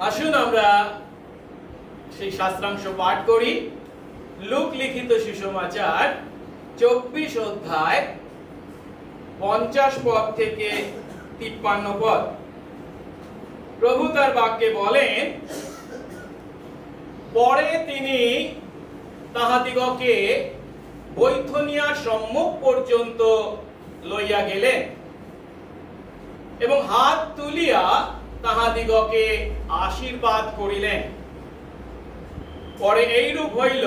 আসুন আমরা সেই শাস্ত্রাংশ পাঠ করি। লুক লিখিত সুসমাচার 24 অধ্যায় 50 পদ থেকে 53 পদ। প্রভু তার বাক্যে বলেন, পরে তিনি তাহাদিগকে বৈথনিয়ার সম্মুখ পর্যন্ত লইয়া গেলেন এবং হাত তুলিয়া তাহাদিগকে আশীর্বাদ করিলেন। পরে এইরূপ হইল,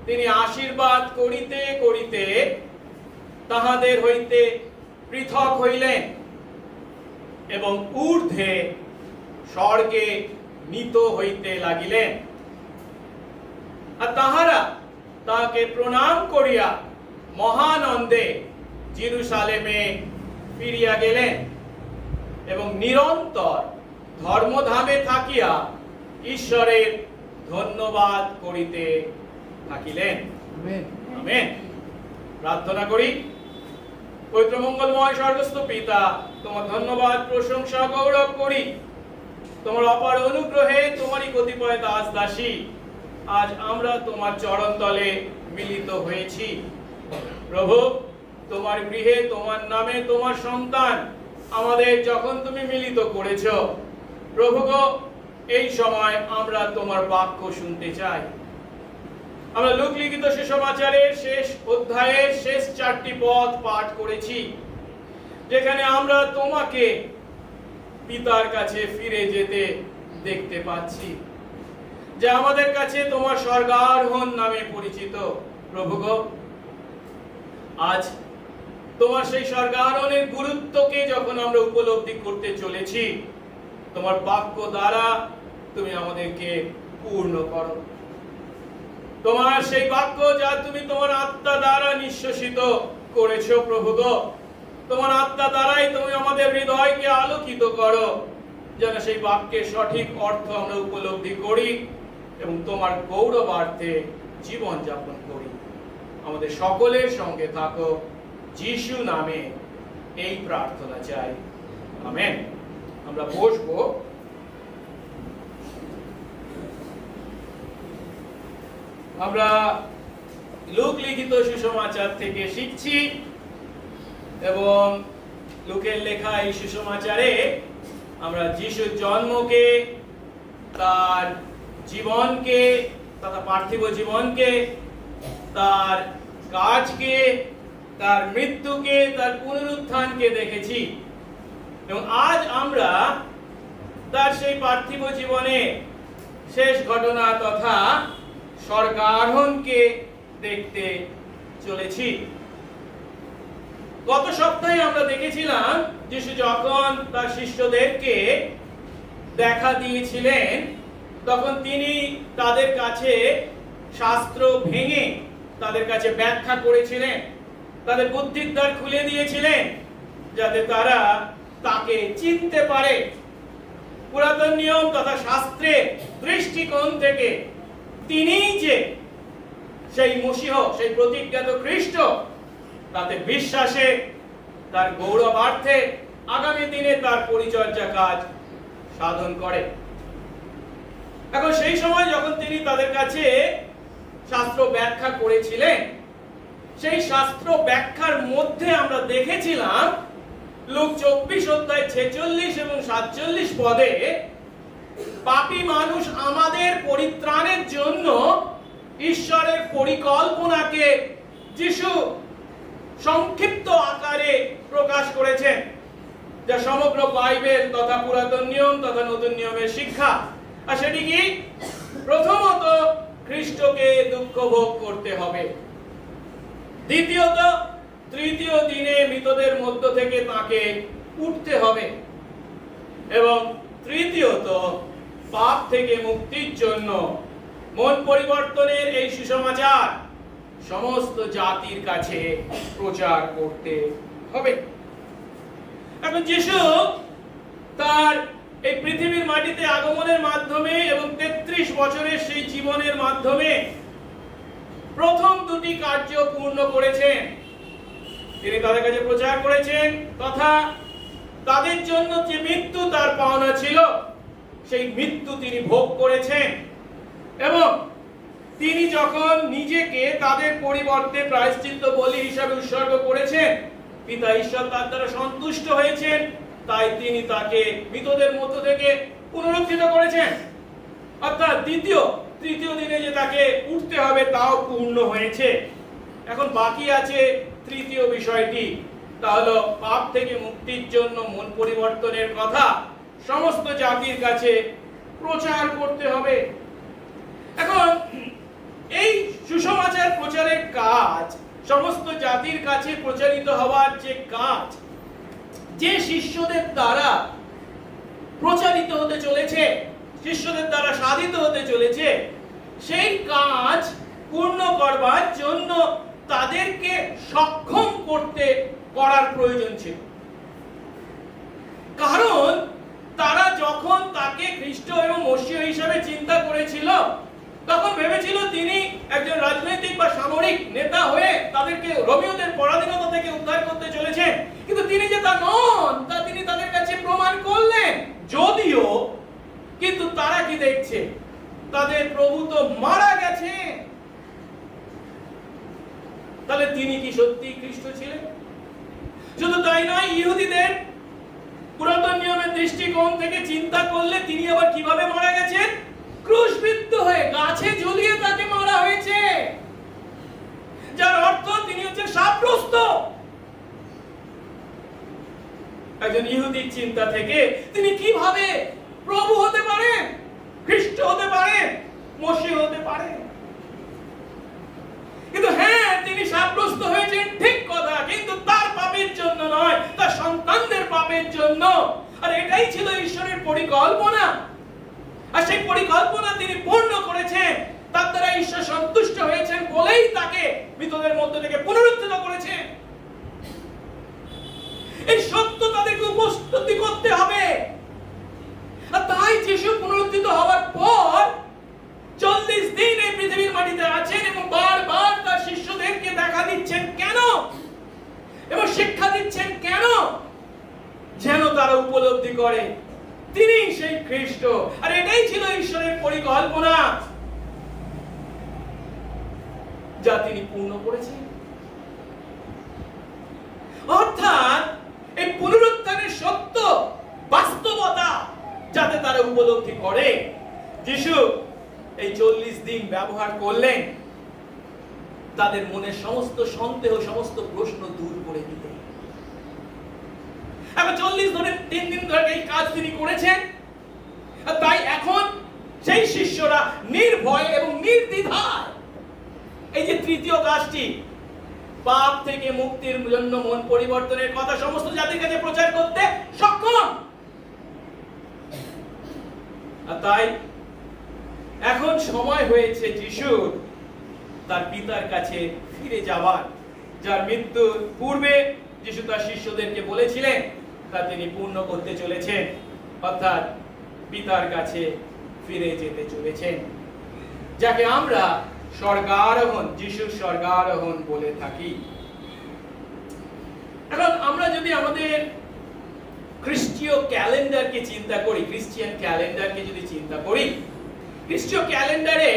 তিনি আশীর্বাদ করিতে করিতে তাহাদের হইতে পৃথক হইলেন এবং ঊর্ধ্বে স্বর্গে নীত হইতে লাগিলেন। আর তাহারা তাহাকে প্রণাম করিয়া মহানন্দে জেরুসালেমে ফিরিয়া গেলেন এবং নিরন্তর ধর্মধামে থাকিয়া ঈশ্বরের ধন্যবাদ করিতে থাকিলেন। আমেন। প্রার্থনা করি। পবিত্র মঙ্গলময় স্বর্গস্থ পিতা, তোমার ধন্যবাদ, প্রশংসা, গৌরব করি তোমার অপার অনুগ্রহে। তোমারই কতিপয় দাস দাসী আজ আমরা তোমার চরণ তলে মিলিত হয়েছি। প্রভু, তোমার গৃহে, তোমার নামে, তোমার সন্তান আমাদের যখন তুমি মিলিত করেছ, প্রভু গো, এই সময় আমরা তোমার বাক্য শুনতে চাই। আমরা লুক লিখিত সুসমাচারের শেষ অধ্যায়ের শেষ 4টি পদ পাঠ করেছি, যেখানে আমরা তোমাকে পিতার কাছে ফিরে যেতে দেখতে পাচ্ছি, যা আমাদের কাছে তোমার স্বর্গারোহণ নামে পরিচিত। প্রভু গো, আজ তোমার সেই স্বর্গারোহণের গুরুত্বকে যখন আমরা উপলব্ধি করতে চলেছি, তোমার বাক্য দ্বারা তুমি আমাদেরকে পূর্ণ করো। তোমার সেই বাক্য যা তুমি তোমার আত্মা দ্বারা নিঃশ্বসিত করেছো, প্রভু গো, তোমার আত্মা দ্বারাই তুমি আমাদের হৃদয়কে আলোকিত করো, যেন সেই বাক্যের সঠিক অর্থ আমরা উপলব্ধি করি এবং তোমার গৌরবার্থে জীবন যাপন করি। আমাদের সকলের সঙ্গে থাকো, যিশু নামে এই প্রার্থনা চাই। আমেন। আমরা বসবো। আমরা লুক লিখিত সুসমাচার থেকে শিখছি এবং লুকের লেখা এই সুসমাচারে আমরা যিশুর জন্মকে, তার জীবনকে, তথা পার্থিব জীবনকে, তার কাজকে, তার মৃত্যুকে, তার পুনরুত্থানকে দেখেছি এবং আজ আমরা তার সেই পার্থিব জীবনে শেষ ঘটনা তথা স্বর্গারোহণকে দেখতে চলেছি। গত সপ্তাহে আমরা দেখেছিলাম যিশু যখন তার শিষ্যদেরকে দেখা দিয়েছিলেন, তখন তিনি তাদের কাছে শাস্ত্র ভেঙে তাদের কাছে ব্যাখ্যা করেছিলেন, তাদের বুদ্ধির দ্বার খুলে দিয়েছিলেন, যাতে তারা তাকে চিনতে পারে। পুরাতন নিয়ম তথা শাস্ত্রের দৃষ্টিকোণ থেকে তিনিই যে সেই মসীহ, সেই প্রতিজ্ঞাত খ্রিস্ট, তাতে বিশ্বাসে, তার গৌরবার্থে আগামী দিনে তার পরিচর্যা কাজ সাধন করে। এখন সেই সময় যখন তিনি তাদের কাছে শাস্ত্র ব্যাখ্যা করেছিলেন, সেই শাস্ত্র ব্যাখ্যার মধ্যে আমরা দেখেছিলাম লুক 24 অধ্যায় 46 এবং 47 পদে পাপী মানুষ আমাদের পরিত্রাণের জন্য ঈশ্বরের পরিকল্পনাকে যিশু সংক্ষিপ্ত আকারে প্রকাশ করেছেন, যা সমগ্র বাইবেল তথা পুরাতন নিয়ম তথা নতুন নিয়মের শিক্ষা। আর সেটি কি? প্রথমত, খ্রিস্টকে দুঃখ ভোগ করতে হবে। দ্বিতীয়ত, তৃতীয় দিনে মৃতদের মধ্য থেকে তাকে উঠতে হবে। এবং তৃতীয়ত, পাপ থেকে মুক্তির জন্য মন পরিবর্তনের এই সুসমাচার সমস্ত জাতির কাছে প্রচার করতে হবে। এখন যিশু তার এই পৃথিবীর মাটিতে আগমনের মাধ্যমে এবং 33 বছরের সেই জীবনের মাধ্যমে প্রথম দুটি কার্য পূর্ণ করেছেন। তিনি তাদের কাছে প্রচার করেছেন তথা তাদের জন্য যে মৃত্যু তার পাওনা ছিল সেই মৃত্যু তিনি ভোগ করেছেন এবং তিনি যখন নিজেকে তাদের পরিবর্তে প্রায়শ্চিত্ত বলি হিসাবে উৎসর্গ করেছেন, পিতা ঈশ্বর তার দ্বারা সন্তুষ্ট হয়েছেন, তাই তিনি তাকে মৃতদের মধ্য থেকে পুনরুত্থিত করেছেন। অর্থাৎ তৃতীয় দিনে যে তাকে উঠতে হবে তাও পূর্ণ হয়েছে। এখন বাকি আছে তৃতীয় বিষয়টি, তা হলো পাপ থেকে মুক্তির জন্য মন পরিবর্তনের কথা সমস্ত জাতির কাছে প্রচার করতে হবে। এখন এই সুসমাচার প্রচারের কাজ, সমস্ত জাতির কাছে প্রচারিত হওয়ার যে কাজ, যে শিষ্যদের দ্বারা প্রচারিত হতে চলেছে, শিষ্যদের দ্বারা সাধিত হতে চলেছে, সেই কাজ পূর্ণ করবার জন্য তাদেরকে সক্ষম করার প্রয়োজন ছিল। কারণ তারা যখন তাকে খ্রিস্ট এবং মসিহ হিসাবে চিন্তা করেছিল, তখন ভেবেছিল তিনি একজন রাজনৈতিক বা সামরিক নেতা হয়ে তাদেরকে রোমীয়দের পরাধীনতা থেকে উদ্ধার করতে চলেছেন। কিন্তু তিনি যে তা নন, তা তিনি তাদের কাছে প্রমাণ করলেন। যদিও কিন্তু তারা কি দেখছে, তাদের প্রভু তো মারা গেছে। তাহলে তিনি কি সত্যি খ্রিস্ট ছিলেন? শুধু তাই নয়, ইহুদিদের পুরাতন নিয়মের দৃষ্টিকোণ থেকে চিন্তা করলে তিনি আবার কিভাবে মারা গেছেন? ক্রুশবিদ্ধ হয়ে, গাছে ঝুলিয়ে তাকে মারা হয়েছে, যার অর্থ তিনি হচ্ছেন শাপগ্রস্ত। একজন ইহুদির চিন্তা থেকে তিনি কিভাবে প্রভু হতে পারেন, খ্রিস্ট হতে পারেন, মসিহ হতে পারেন? কিন্তু হ্যাঁ, তিনি শাপগ্রস্ত হয়েছেন ঠিক কথা, কিন্তু তার পাপের জন্য নয়, তার সন্তানদের পাপের জন্য। আর এটাই ছিল ঈশ্বরের পরিকল্পনা, আর সেই পরিকল্পনা তিনি পূর্ণ করেছেন। তার দ্বারা ঈশ্বর সন্তুষ্ট হয়েছেন বলেই তাকে মৃতদের মধ্য থেকে পুনরুত্থিত করেছেন। এই সত্য তাদেরকে উপলব্ধি করতে হবে। আর তাই যিশু পুনরুত্থিত হওয়ার পর 40 দিন এই পৃথিবীর মাটিতে আছেন এবং বারবার তার শিষ্যদেরকে দেখা দিচ্ছেন কেন এবং শিক্ষা দিচ্ছেন কেন? যেন তারা উপলব্ধি করে তিনি সেই খ্রিস্ট। আর এটাই ছিল ঈশ্বরের পরিকল্পনা, যা তিনি পূর্ণ করেছেন। অর্থাৎ এই পুনরুত্থানের সত্য বাস্তবতা যাতে তারা উপলব্ধি করে, যিশু এই 40 দিন ব্যবহার করলেন তাদের মনের সমস্ত সন্দেহ, সমস্ত প্রশ্ন দূর করে দিতে। এখন 3 দিন ধরে এই কাজ তিনি করেছেন। তাই এখন সেই শিষ্যরা নির্ভয় এবং নির্দ্বিধায় এই যে তৃতীয় কাজটি, পাপ থেকে মুক্তির জন্য মন পরিবর্তনের কথা সমস্ত জাতির কাছে প্রচার করতে সক্ষম। আর তাই এখন সময় হয়েছে যিশুর তার পিতার কাছে ফিরে যাওয়ার, যার মৃত্যুর পূর্বে যিশু তার শিষ্যদেরকে বলেছিলেন তা তিনি পূর্ণ করতে চলেছেন। অর্থাৎ পিতার কাছে ফিরে যেতে চলেছেন, যাকে আমরা স্বর্গারোহণ, যিশুর স্বর্গারোহণ বলে থাকি। এখন আমরা যদি আমাদের খ্রিস্টীয় ক্যালেন্ডারকে চিন্তা করি, খ্রিস্টিয়ান ক্যালেন্ডারকে যদি চিন্তা করি, খ্রিস্টীয় ক্যালেন্ডারে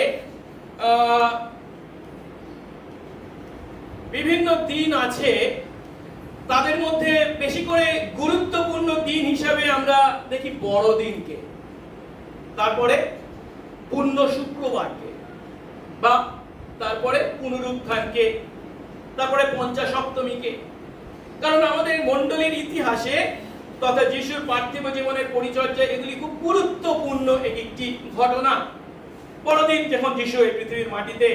বিভিন্ন দিন আছে। তাদের মধ্যে বেশি করে গুরুত্বপূর্ণ দিন হিসাবে আমরা দেখি বড়দিনকে, তারপরে পুণ্য শুক্রবারকে, বা তারপরে পুনরুত্থানকে, তারপরে পঞ্চাশপ্তমীকে। কারণ আমাদের মণ্ডলীর ইতিহাসে তথা যিশুর পার্থিব জীবনের পরিচর্যা এগুলি খুব গুরুত্বপূর্ণ একটি ঘটনা। বড়দিন যখন যিশু এই পৃথিবীর মাটিতে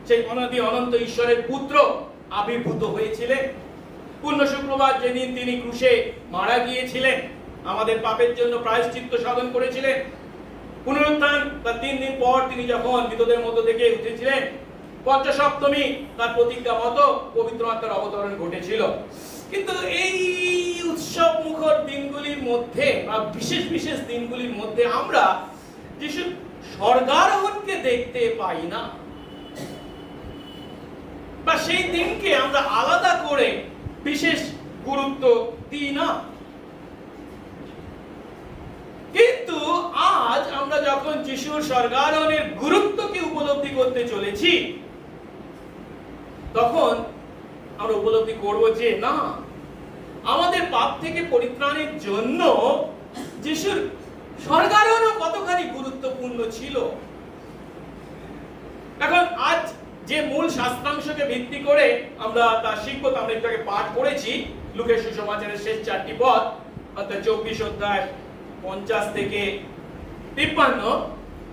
সেই অনাদি অনন্ত ঈশ্বরের পুত্র আবির্ভূত হয়েছিলেন, পুণ্য শুক্রবার যেদিন তিনি ক্রুশে মারা গিয়েছিলেন, আমাদের পাপের জন্য প্রায়শ্চিত্ত সাধন করেছিলেন, পুনরুত্থান তার 3 দিন পর তিনি যখন মৃতদের মধ্য থেকে উঠেছিলেন, পঞ্চাশপ্তমী তার প্রতিজ্ঞা মতো পবিত্র আত্মার অবতরণ ঘটেছিল। কিন্তু এই উৎসব মুখর দিনগুলির মধ্যে বা বিশেষ বিশেষ দিনগুলির মধ্যে আমরা যিশুর স্বর্গারোহণকে দেখতে পাই না, বা সেই দিনকে আমরা আলাদা করে বিশেষ গুরুত্ব দিই না। কিন্তু যিশুর স্বর্গারোহণের গুরুত্বকে উপলব্ধি করতে চলেছি, তখন আমরা উপলব্ধি করব যে না, আমাদের পাপ থেকে পরিত্রাণের জন্য যিশুর স্বর্গারোহণ কতখানি গুরুত্বপূর্ণ ছিল। এখন আজ যে মূল শাস্ত্রাংশকে ভিত্তি করে আমরা তা শিখবো, আমরা একটু আগে পাঠ করেছি লুকের সুসমাচারের শেষ 4টি পদ, অর্থাৎ 24 অধ্যায় 50 থেকে 53।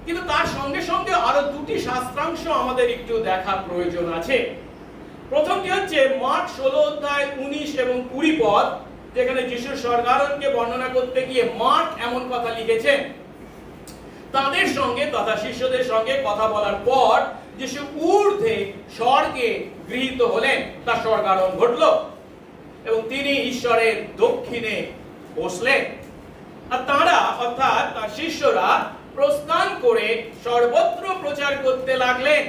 কিন্তু তার সঙ্গে সঙ্গে আরো দুটি শাস্ত্রাংশ আমাদের একটু দেখা প্রয়োজন আছে। প্রথমটি হচ্ছে মার্ক 16 অধ্যায় 19 এবং 20 পদ, যেখানে যিশুর স্বর্গারোহণকে বর্ণনা করতে গিয়ে মার্ক এমন কথা লিখেছেন, তাদের সঙ্গে তথা শিষ্যদের সঙ্গে কথা বলার পর যিশু ঊর্ধ্বে স্বর্গে গৃহীত হলেন, তার স্বর্গারোহণ ঘটল এবং তিনি ঈশ্বরের দক্ষিণে বসলেন। আর তারা অর্থাৎ তার শিষ্যরা প্রস্থান করে সর্বত্র প্রচার করতে লাগলেন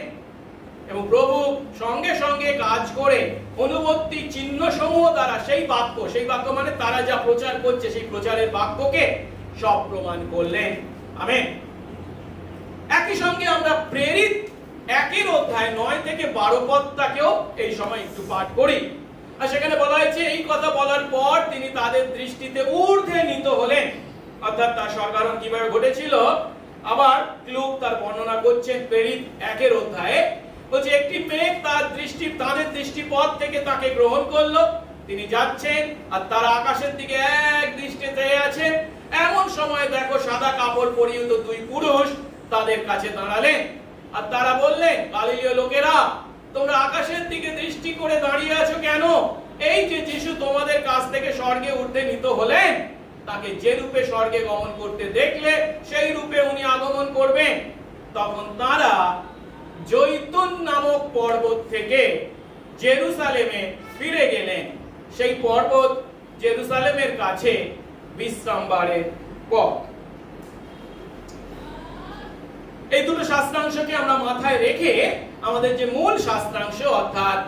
এবং প্রভু সঙ্গে সঙ্গে কাজ করে অনুবর্তী চিহ্ন সমূহ দ্বারা সেই বাক্য মানে তারা যা প্রচার করছে সেই প্রচারের বাক্যকে সব প্রমাণ করলেন। আমেন। একই সঙ্গে আমরা প্রেরিত 1 অধ্যায় 9 থেকে 12 পদটাকেও এই সময় একটু পাঠ করি। আর সেখানে বলা হয়েছে, এই কথা বলার পর তিনি তাদের দৃষ্টিতে ঊর্ধ্বে নীত হলেন, অর্থাৎ তার স্বর্গারোহণ কিভাবে ঘটেছিল আবার লূক তার বর্ণনা করছেন প্রেরিত 1 অধ্যায়ে। বলছে, একটি মেঘ তাদের দৃষ্টিপথ থেকে তাকে গ্রহণ করলো, তিনি যাচ্ছেন আর তারা আকাশের দিকে এক দৃষ্টে চেয়ে আছেন। এমন সময় দেখো সাদা কাপড় পরিহিত 2 পুরুষ তাদের কাছে দাঁড়ালেন আর তারা বললেন, গালিলীয় লোকেরা, তোমরা আকাশের দিকে দৃষ্টি করে দাঁড়িয়ে আছো কেন? এই যে যিশু তোমাদের কাছ থেকে স্বর্গে উঠতে নীত হলেন, তাকে যে রূপে স্বর্গে গমন করতে দেখলে সেই রূপে উনি আগমন করবেন। তখন তারা জৈতুন নামক পর্বত থেকে জেরুসালেমে ফিরে গেলেন। সেই পর্বত জেরুসালেমের কাছে বিশ্রামবারের পথ। এই দুটো শাস্ত্রাংশকে আমরা মাথায় রেখে আমাদের যে মূল শাস্ত্রাংশ অর্থাৎ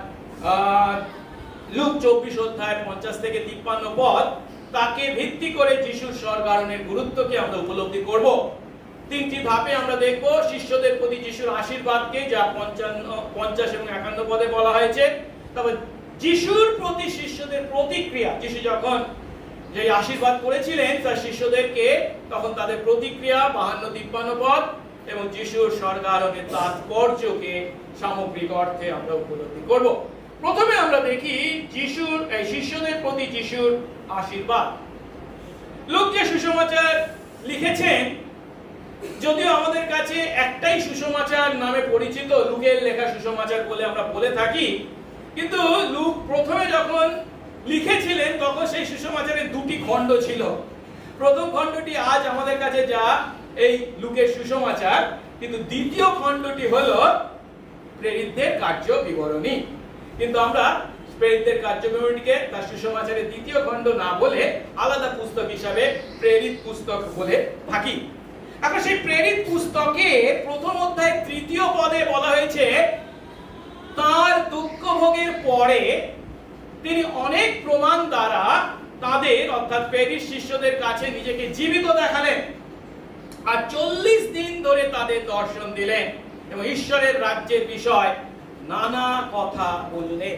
লুক 24 অধ্যায় 50 থেকে 53 পদ, তাকে ভিত্তি করে যিশুর স্বর্গারোহণের গুরুত্বকে আমরা উপলব্ধি করব। 3টি ধাপে আমরা দেখব শিষ্যদের প্রতি যিশুর আশীর্বাদকে, যা 50 এবং 51 পদে বলা হয়েছে। তবে যিশুর প্রতি শিষ্যদের প্রতিক্রিয়া, যিশু যখন যে আশীর্বাদ করেছিলেন তার শিষ্যদেরকে, তখন তাদের প্রতিক্রিয়া 52-53 পদ এবং যিশুর স্বর্গারোহণের তাৎপর্যকে সামগ্রিক অর্থে আমরা উপলব্ধি করব। প্রথমে আমরা দেখি যিশুর এই শিষ্যদের প্রতি যিশুর আশীর্বাদ। লূক যে সুসমাচার লিখেছেন, যদিও আমাদের কাছে একটাই সুসমাচার নামে পরিচিত, লূকের লেখা সুসমাচার বলে আমরা বলে থাকি, কিন্তু লূক প্রথমে যখন লিখেছিলেন তখন সেই সুসমাচারের 2টি খণ্ড ছিল। প্রথম খণ্ডটি আজ আমাদের কাছে যা এই লূকের সুসমাচার, কিন্তু দ্বিতীয় খণ্ডটি হলো প্রেরিতদের কার্য বিবরণী। কিন্তু আমরা প্রেরিতদের কার্য বিবরণীকে তার সুসমাচারের দ্বিতীয় খণ্ড না বলে আলাদা পুস্তক হিসাবে প্রেরিত পুস্তক বলে থাকি। এখন সেই প্রেরিত পুস্তকে প্রথম অধ্যায় 3 পদে বলা হয়েছে, তার দুঃখ ভোগের পরে তিনি অনেক প্রমাণ দ্বারা তাদের অর্থাৎ প্রেরিত শিষ্যদের কাছে নিজেকে জীবিত দেখালেন আর 40 দিন ধরে তাদের দর্শন দিলেন এবং ঈশ্বরের রাজ্যের বিষয় নানা কথা বললেন।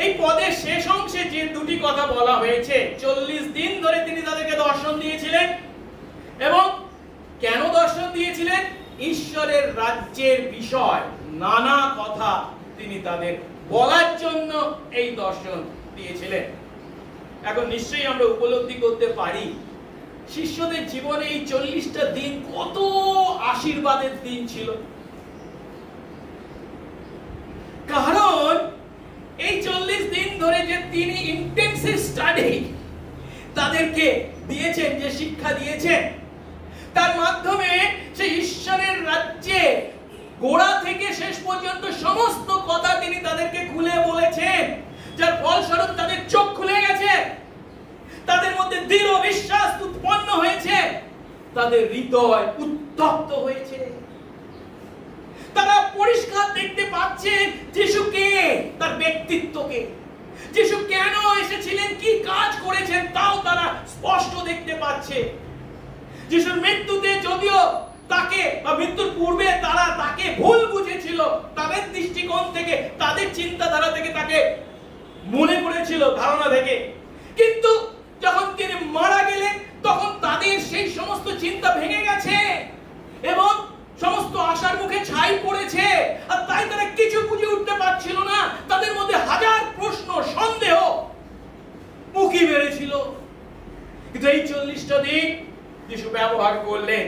এই পদের শেষ অংশে যে 2টি কথা বলা হয়েছে, 40 দিন ধরে তিনি তাদেরকে দর্শন দিয়েছিলেন এবং কেন দর্শন দিয়েছিলেন? ঈশ্বরের রাজ্যের বিষয় নানা কথা তিনি তাদের বলার জন্য এই দর্শন দিয়েছিলেন। এখন নিশ্চয়ই আমরা উপলব্ধি করতে পারি শিষ্যদের জীবনে এই 40টা দিন কত আশীর্বাদের দিন ছিল। কারণ এই 40 দিন ধরে যে তিনি ইন্টেন্সিভ স্টাডি তাদেরকে দিয়েছেন, যে শিক্ষা দিয়েছেন, তার মাধ্যমে সেই ঈশ্বরের রাজ্যে গোড়া থেকে শেষ পর্যন্ত সমস্ত কথা তিনি তাদেরকে খুলে বলেছেন, যার ফলস্বরূপ তাদের চোখ খুলে গেছে, তাদের মধ্যে দৃঢ় বিশ্বাস উৎপন্ন হয়েছে, তাদের হৃদয় উত্তপ্ত হয়েছে, তারা পরিষ্কার দেখতে পাচ্ছেন যিশুকে, তার ব্যক্তিত্বকে, যিশু কেন এসেছিলেন, কি কাজ করেছেন তাও তারা স্পষ্ট দেখতে পাচ্ছে। যিশুর মৃত্যুতে যদিও তাকে বা মৃত্যুর পূর্বে তারা তাকে ভুল বুঝেছিল, তাদের দৃষ্টিকোণ থেকে, তাদের চিন্তাধারা থেকে তাকে মনে করেছিল, ধারণা থেকে। কিন্তু যখন তিনি মারা গেলেন তখন তাদের সেই সমস্ত চিন্তা ভেঙে গেছে এবং সমস্ত আশার মুখে ছাই পড়েছে, আর তাই তারা কিছু বুঝে উঠতে পারছিল না। তাদের মধ্যে হাজার প্রশ্ন, সন্দেহ উকি মেরেছিল। কিন্তু এই 40টা দিন যিশু ব্যবহার করলেন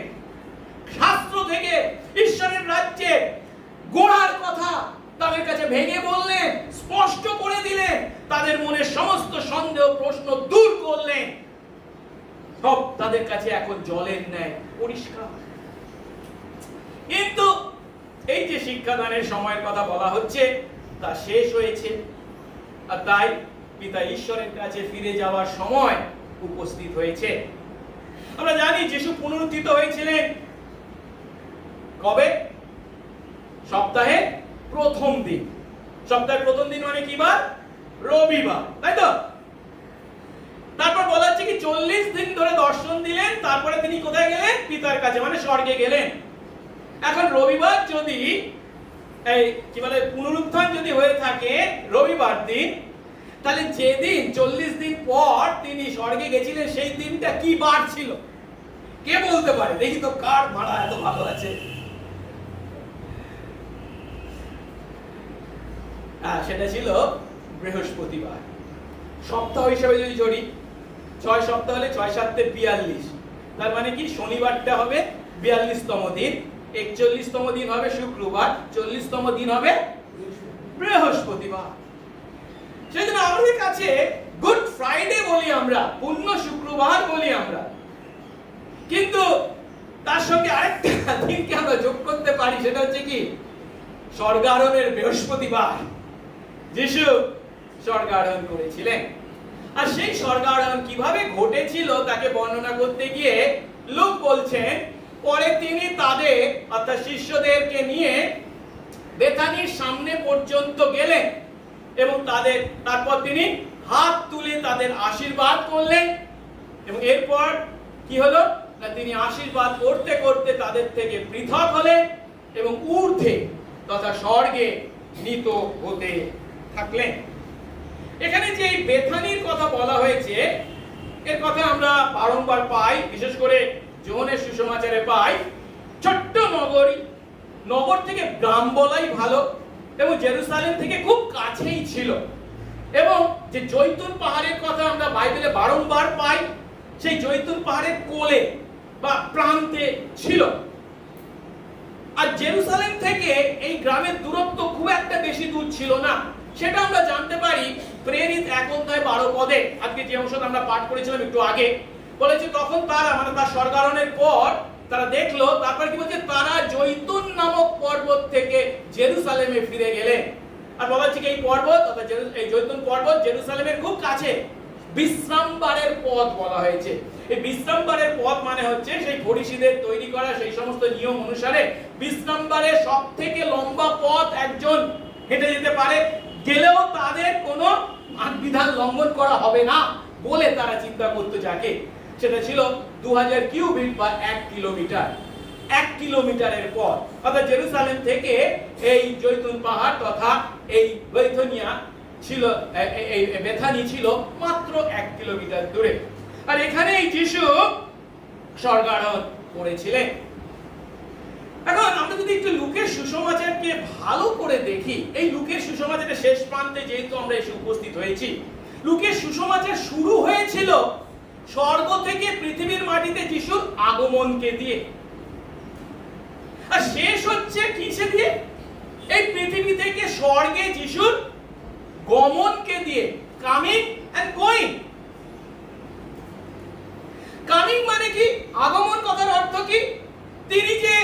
শাস্ত্র থেকে ঈশ্বরের রাজ্যে গোড়ার কথা তাদের কাছে ভেঙে বললেন, স্পষ্ট করে দিলেন, তাদের মনে সমস্ত সন্দেহ প্রশ্ন দূর করলেন। সব তাদের কাছে এখন জলের ন্যায় পরিষ্কার। কিন্তু এই যে শিক্ষাদানের সময়ের কথা বলা হচ্ছে তা শেষ হয়েছে, আর তাই পিতা ঈশ্বরের কাছে ফিরে যাওয়ার সময় উপস্থিত হয়েছে। আমরা জানি যিশু পুনরুত্থিত হয়েছিলেন কবে? সপ্তাহে প্রথম দিন। সপ্তাহের প্রথম দিন মানে কি বার? রবিবার, তাই তো? তারপর বলা হচ্ছে কি 40 দিন ধরে দর্শন দিলেন, তারপরে তিনি কোথায় গেলেন? পিতার কাছে, মানে স্বর্গে গেলেন। এখন রবিবার যদি এই কি বলে পুনরুত্থান যদি হয়ে থাকে রবিবার দিন, তাহলে যেদিন 40 দিন পর তিনি স্বর্গে গেছিলেন সেই দিনটা কি বার ছিল? কে বলতে পারে? দেখি তো কার মারা এত ভালো আছে। সেটা ছিল বৃহস্পতিবার। সপ্তাহ হিসেবে যদি ধরি 6 সপ্তাহ হলে 6 7 42, তার মানে কি শনিবারটা হবে 42তম দিন, 41তম দিন হবে শুক্রবার, 40তম দিন হবে বৃহস্পতিবার। সেজন্য আমাদের কাছে গুড ফ্রাইডে বলি আমরা, পূর্ণ শুক্রবার বলি আমরা, কিন্তু তার সঙ্গে আরেকটা দিনকে আমরা যোগ করতে পারি, সেটা হচ্ছে কি স্বর্গারোহণের বৃহস্পতিবার যিশু স্বর্গারোহণ করেছিলেন। আর সেই স্বর্গারোহণ কিভাবে ঘটেছিল তাকে বর্ণনা করতে গিয়ে লূক বলছেন, পরে তিনি তাদের অর্থাৎ শিষ্যদেরকে নিয়ে বেথানির সামনে পর্যন্ত গেলেন এবং তারপর তিনি হাত তুলে তাদের আশীর্বাদ করলেন। এবং এরপর কি হলো না, তিনি আশীর্বাদ করতে করতে তাদের থেকে পৃথক হলেন এবং ঊর্ধ্বে তথা স্বর্গে নীত হতে থাকলেন। এখানে যে বেথানির কথা বলা হয়েছে এর কথা আমরা বারংবার পাই, বিশেষ করে যোহনের সুসমাচারে পাই। ছোট্ট নগর থেকে গ্রাম বলাই ভালো, এবং জেরুসালেম থেকে খুব কাছেই ছিল, এবং যে জৈতুন পাহাড়ের কথা আমরা বাইবেলে বারংবার পাই, সেই জৈতুন পাহাড়ের কোলে বা প্রান্তে ছিল। আর জেরুসালেম থেকে এই গ্রামের দূরত্ব খুব একটা বেশি দূর ছিল না, সেটা আমরা জানতে পারি প্রেরিত 1:12 আজকে যে অংশটা আমরা পাঠ করেছিলাম একটু আগে, বলেছে তখন তারা মানে তার স্বর্গারোহণের পর তারা দেখলো, তারপর কি বলছে, তারা জৈতুন নামক পর্বত থেকে জেরুসালেমে ফিরে গেলেন। আর বলা হচ্ছে এই পর্বত অর্থাৎ এই জৈতুন পর্বত জেরুসালেমের খুব কাছে, বিশ্রামবারের পথ বলা হয়েছে। এই বিশ্রামবারের পথ মানে হচ্ছে সেই ফরিসীদের তৈরি করা সেই সমস্ত নিয়ম অনুসারে বিশ্রামবারের সবথেকে লম্বা পথ একজন হেঁটে যেতে পারে, গেলেও তাদের কোনো বিধান লঙ্ঘন করা হবে না বলে তারা চিন্তা করতে, যাকে সেটা ছিল 2000 কিউবিট বা 1 কিলোমিটার। 1 কিলোমিটারের পথ, অর্থাৎ জেরুসালেম থেকে এই জৈতুন পাহাড় তথা এই বেথানিয়া ছিল, এই বেথানি ছিল মাত্র 1 কিলোমিটার দূরে। আর এখানেই যিশু স্বর্গারোহণ করেছিলেন। এখন আমরা যদি একটু লুকের সুসমাচারকে ভালো করে দেখি, এই লুকের সুসমাচারের শেষ প্রান্তে যেহেতু আমরা এসে উপস্থিত হয়েছি, লুকের সুসমাচার শুরু হয়েছিল স্বর্গ থেকে পৃথিবীর মাটিতে যিশুর আগমনকে দিয়ে, আর শেষ হচ্ছে কিসে দিয়ে? এই পৃথিবী থেকে স্বর্গে যিশুর গমনকে দিয়ে। Coming and going. কামিং মানে কি? আগমন কথার অর্থ কি? তিনি যে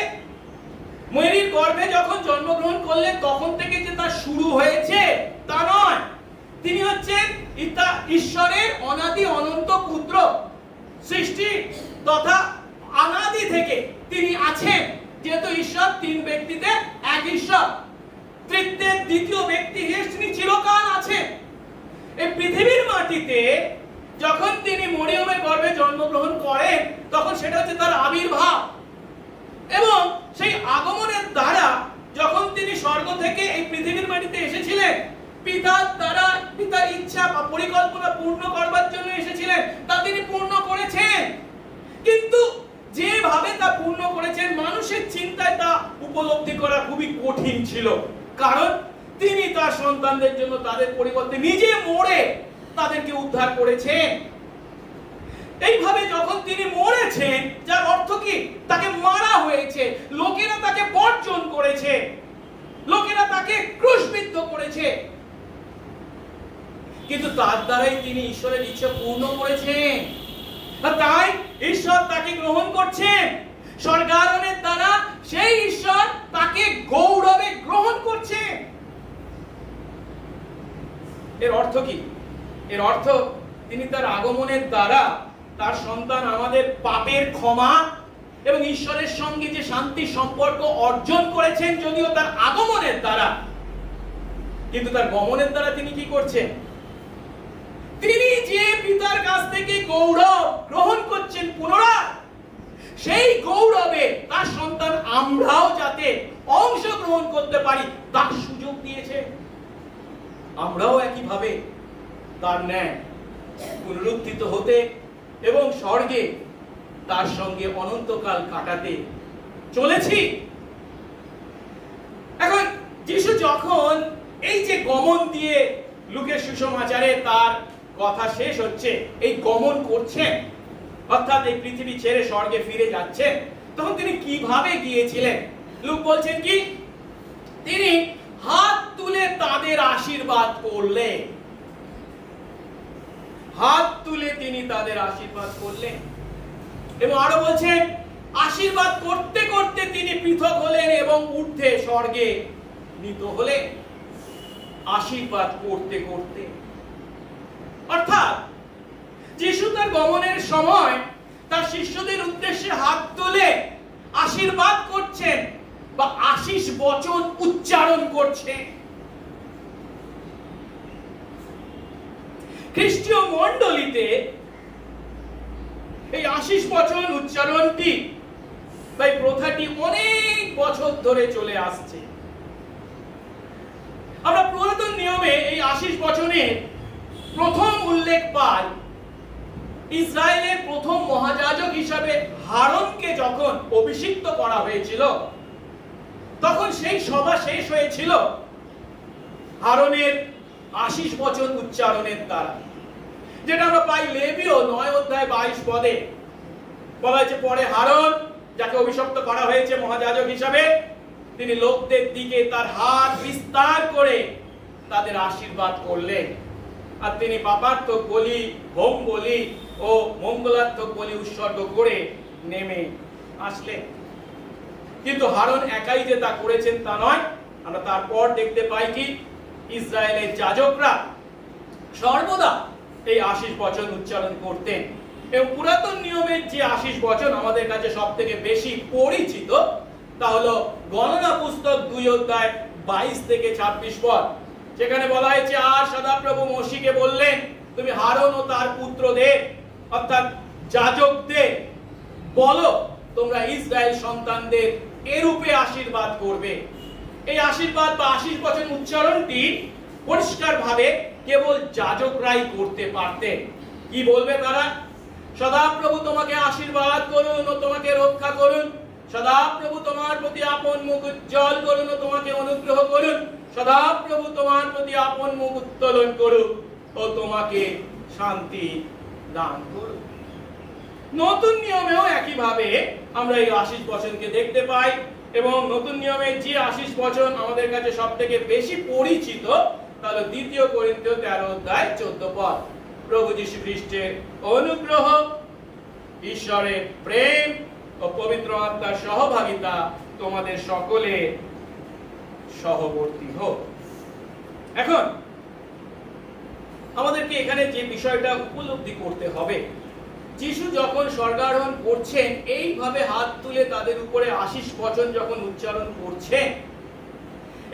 মেরির গর্ভে যখন জন্মগ্রহণ করলেন তখন থেকে যে তার শুরু হয়েছে তা নয়, তিনি হচ্ছেন ঈশ্বরের অনাদি অনন্ত পুত্র, সৃষ্টি তথা অনাদি থেকে তিনি আছেন। যেহেতু ঈশ্বর 3 ব্যক্তিতে এক ঈশ্বর, তৃতীয় দ্বিতীয় ব্যক্তি তিনি চিরকাল আছেন। এই পৃথিবীর মাটিতে যখন তিনি মরিয়মের গর্ভে জন্মগ্রহণ করেন তখন সেটা হচ্ছে তার আবির্ভাব, এবং সেই আগমনের দ্বারা যখন তিনি স্বর্গ থেকে এই পৃথিবীর মাটিতে এসেছিলেন, পিতার দ্বারা পিতার ইচ্ছা বা পরিকল্পনা পূর্ণ করবার জন্য এসেছিলেন, তা তিনি পূর্ণ করেছেন। কিন্তু যেভাবে তা পূর্ণ করেছেন, মানুষের চিন্তায় তা উপলব্ধি করা খুবই কঠিন ছিল। কারণ তিনি তার সন্তানদের জন্য তাদের পরিবর্তে নিজে মরে তাদেরকে উদ্ধার করেছেন। এইভাবে যখন তিনি মরেছেন, যার অর্থ কি, তাকে মারা হয়েছে, লোকেরা তাকে বর্জন করেছে, লোকেরা তাকে ক্রুশবিদ্ধ করেছে, কিন্তু তার দ্বারাই তিনি ঈশ্বরের ইচ্ছা পূর্ণ করেছেন। তাই ঈশ্বর তাকে গ্রহণ করছেন। স্বর্গারোহণের দ্বারা সেই ঈশ্বর তাকে গৌরবে গ্রহণ করছেন। এর অর্থ কি? এর অর্থ তিনি তার আগমনের দ্বারা তার সন্তান আমাদের পাপের ক্ষমা এবং ঈশ্বরের সঙ্গে যে শান্তি সম্পর্ক অর্জন করেছেন, যদিও তার আগমনের দ্বারা, কিন্তু তার গমনের দ্বারা তিনি কি করছেন? তিনি যে পিতার কাছ থেকে গৌরব গ্রহণ করছেন পুনরায়, সেই গৌরবে তার সন্তান আমরাও যাতে অংশগ্রহণ করতে পারি তার সুযোগ দিয়েছে। আমরাও একইভাবে তার ন্যায় পুনরুত্থিত হতে এবং স্বর্গে তার সঙ্গে অনন্তকাল কাটাতে চলেছি। এখন যিশু যখন এই যে গমন দিয়ে লুকের সুসমাচারে তার কথা শেষ হচ্ছে, এই গমন করছেন, অর্থাৎ এই পৃথিবী ছেড়ে স্বর্গে ফিরে যাচ্ছেন, তখন তিনি কিভাবে গিয়েছিলেন? লুক বলছেন কি, তিনি হাত তুলে তাদের আশীর্বাদ করলেন। হাত তুলে তিনি তাদের আশীর্বাদ করলেন এবং আরো বলছেন, আশীর্বাদ করতে করতে তিনি পৃথক হলেন এবং ঊর্ধ্বে স্বর্গে নীত হলেন। আশীর্বাদ করতে করতে, অর্থাৎ যিশু তার গমনের সময় তার শিষ্যদের উদ্দেশ্যে হাত তুলে আশীর্বাদ করছেন বা আশীষ বচন উচ্চারণ করছেন। খ্রিস্টীয় মণ্ডলীতে এই আশীষ বচন উচ্চারণটি বা এই প্রথাটি অনেক বছর ধরে চলে আসছে। আমরা পুরাতন নিয়মে এই আশীষ বচনের প্রথম উল্লেখ পাই ইসরায়েলের প্রথম মহাযাজক হিসাবে হারনকে যখন অভিষিক্ত করা হয়েছিল, তখন সেই সভা শেষ হয়েছিল হারনের আশীষ বচন উচ্চারণের দ্বারা, যেটা আমরা পাই লেবীয় 9 অধ্যায় 22 পদে বলা হয়েছে, পরে হারন যাকে অভিষিক্ত করা হয়েছে মহাযাজক হিসাবে, তিনি লোকদের দিকে তার হাত বিস্তার করে তাদের আশীর্বাদ করলেন, আর তিনি পাপার্থক বলি, হোম বলি ও মঙ্গলার্থক বলি উৎসর্গ করে নেমে আসলেন। কিন্তু হারন একাই যে তা করেছেন তা নয়, আমরা তারপর দেখতে পাই কি ইসরায়েলের যাজকরা সর্বদা এই আশীষ বচন উচ্চারণ করতেন। এবং পুরাতন নিয়মের যে আশীষ বচন আমাদের কাছে সব থেকে বেশি পরিচিত, তা হলো গণনা পুস্তক 2 অধ্যায় 22 থেকে 26 পদ, যেখানে বলা হয়েছে, আর সদাপ্রভু মোশিকে বললেন, তুমি হারন ও তার পুত্রদের অর্থাৎ যাজকদের বলো, তোমরা ইসরায়েল সন্তানদের এরূপে আশীর্বাদ করবে। এই আশীর্বাদ বা আশীষ বচন উচ্চারণটি পরিষ্কারভাবে কেবল যাজকরাই করতে পারতেন। কি বলবে তারা? সদাপ্রভু তোমাকে আশীর্বাদ করুন ও তোমাকে রক্ষা করুন, সদাপ্রভু তোমার প্রতি আপন মুখ উজ্জ্বল করুন ও তোমাকে অনুগ্রহ করুন, সদাপ্রভু তোমার প্রতি আপন মুখ উত্তোলন করুন ও তোমাকে শান্তি দান করুন। নতুন নিয়মেও একইভাবে আমরা এই আশীষ বচনকে দেখতে পাই, এবং নতুন নিয়মের যে আশীষ বচন আমাদের কাছে সবথেকে বেশি পরিচিত তা হলো 2 করিন্থীয় 13 অধ্যায় 14 পদ। প্রভু যীশু খ্রিস্টের অনুগ্রহ, ঈশ্বরের প্রেম ও পবিত্র আত্মার সহভাগিতা তোমাদের সকলের সহবর্তী হোক। এখন আমাদেরকে এখানে যে বিষয়টা উপলব্ধি করতে হবে, যিশু যখন স্বর্গারোহণ করছেন, এইভাবে হাত তুলে তাদের উপরে আশীষ বচন যখন উচ্চারণ করছেন,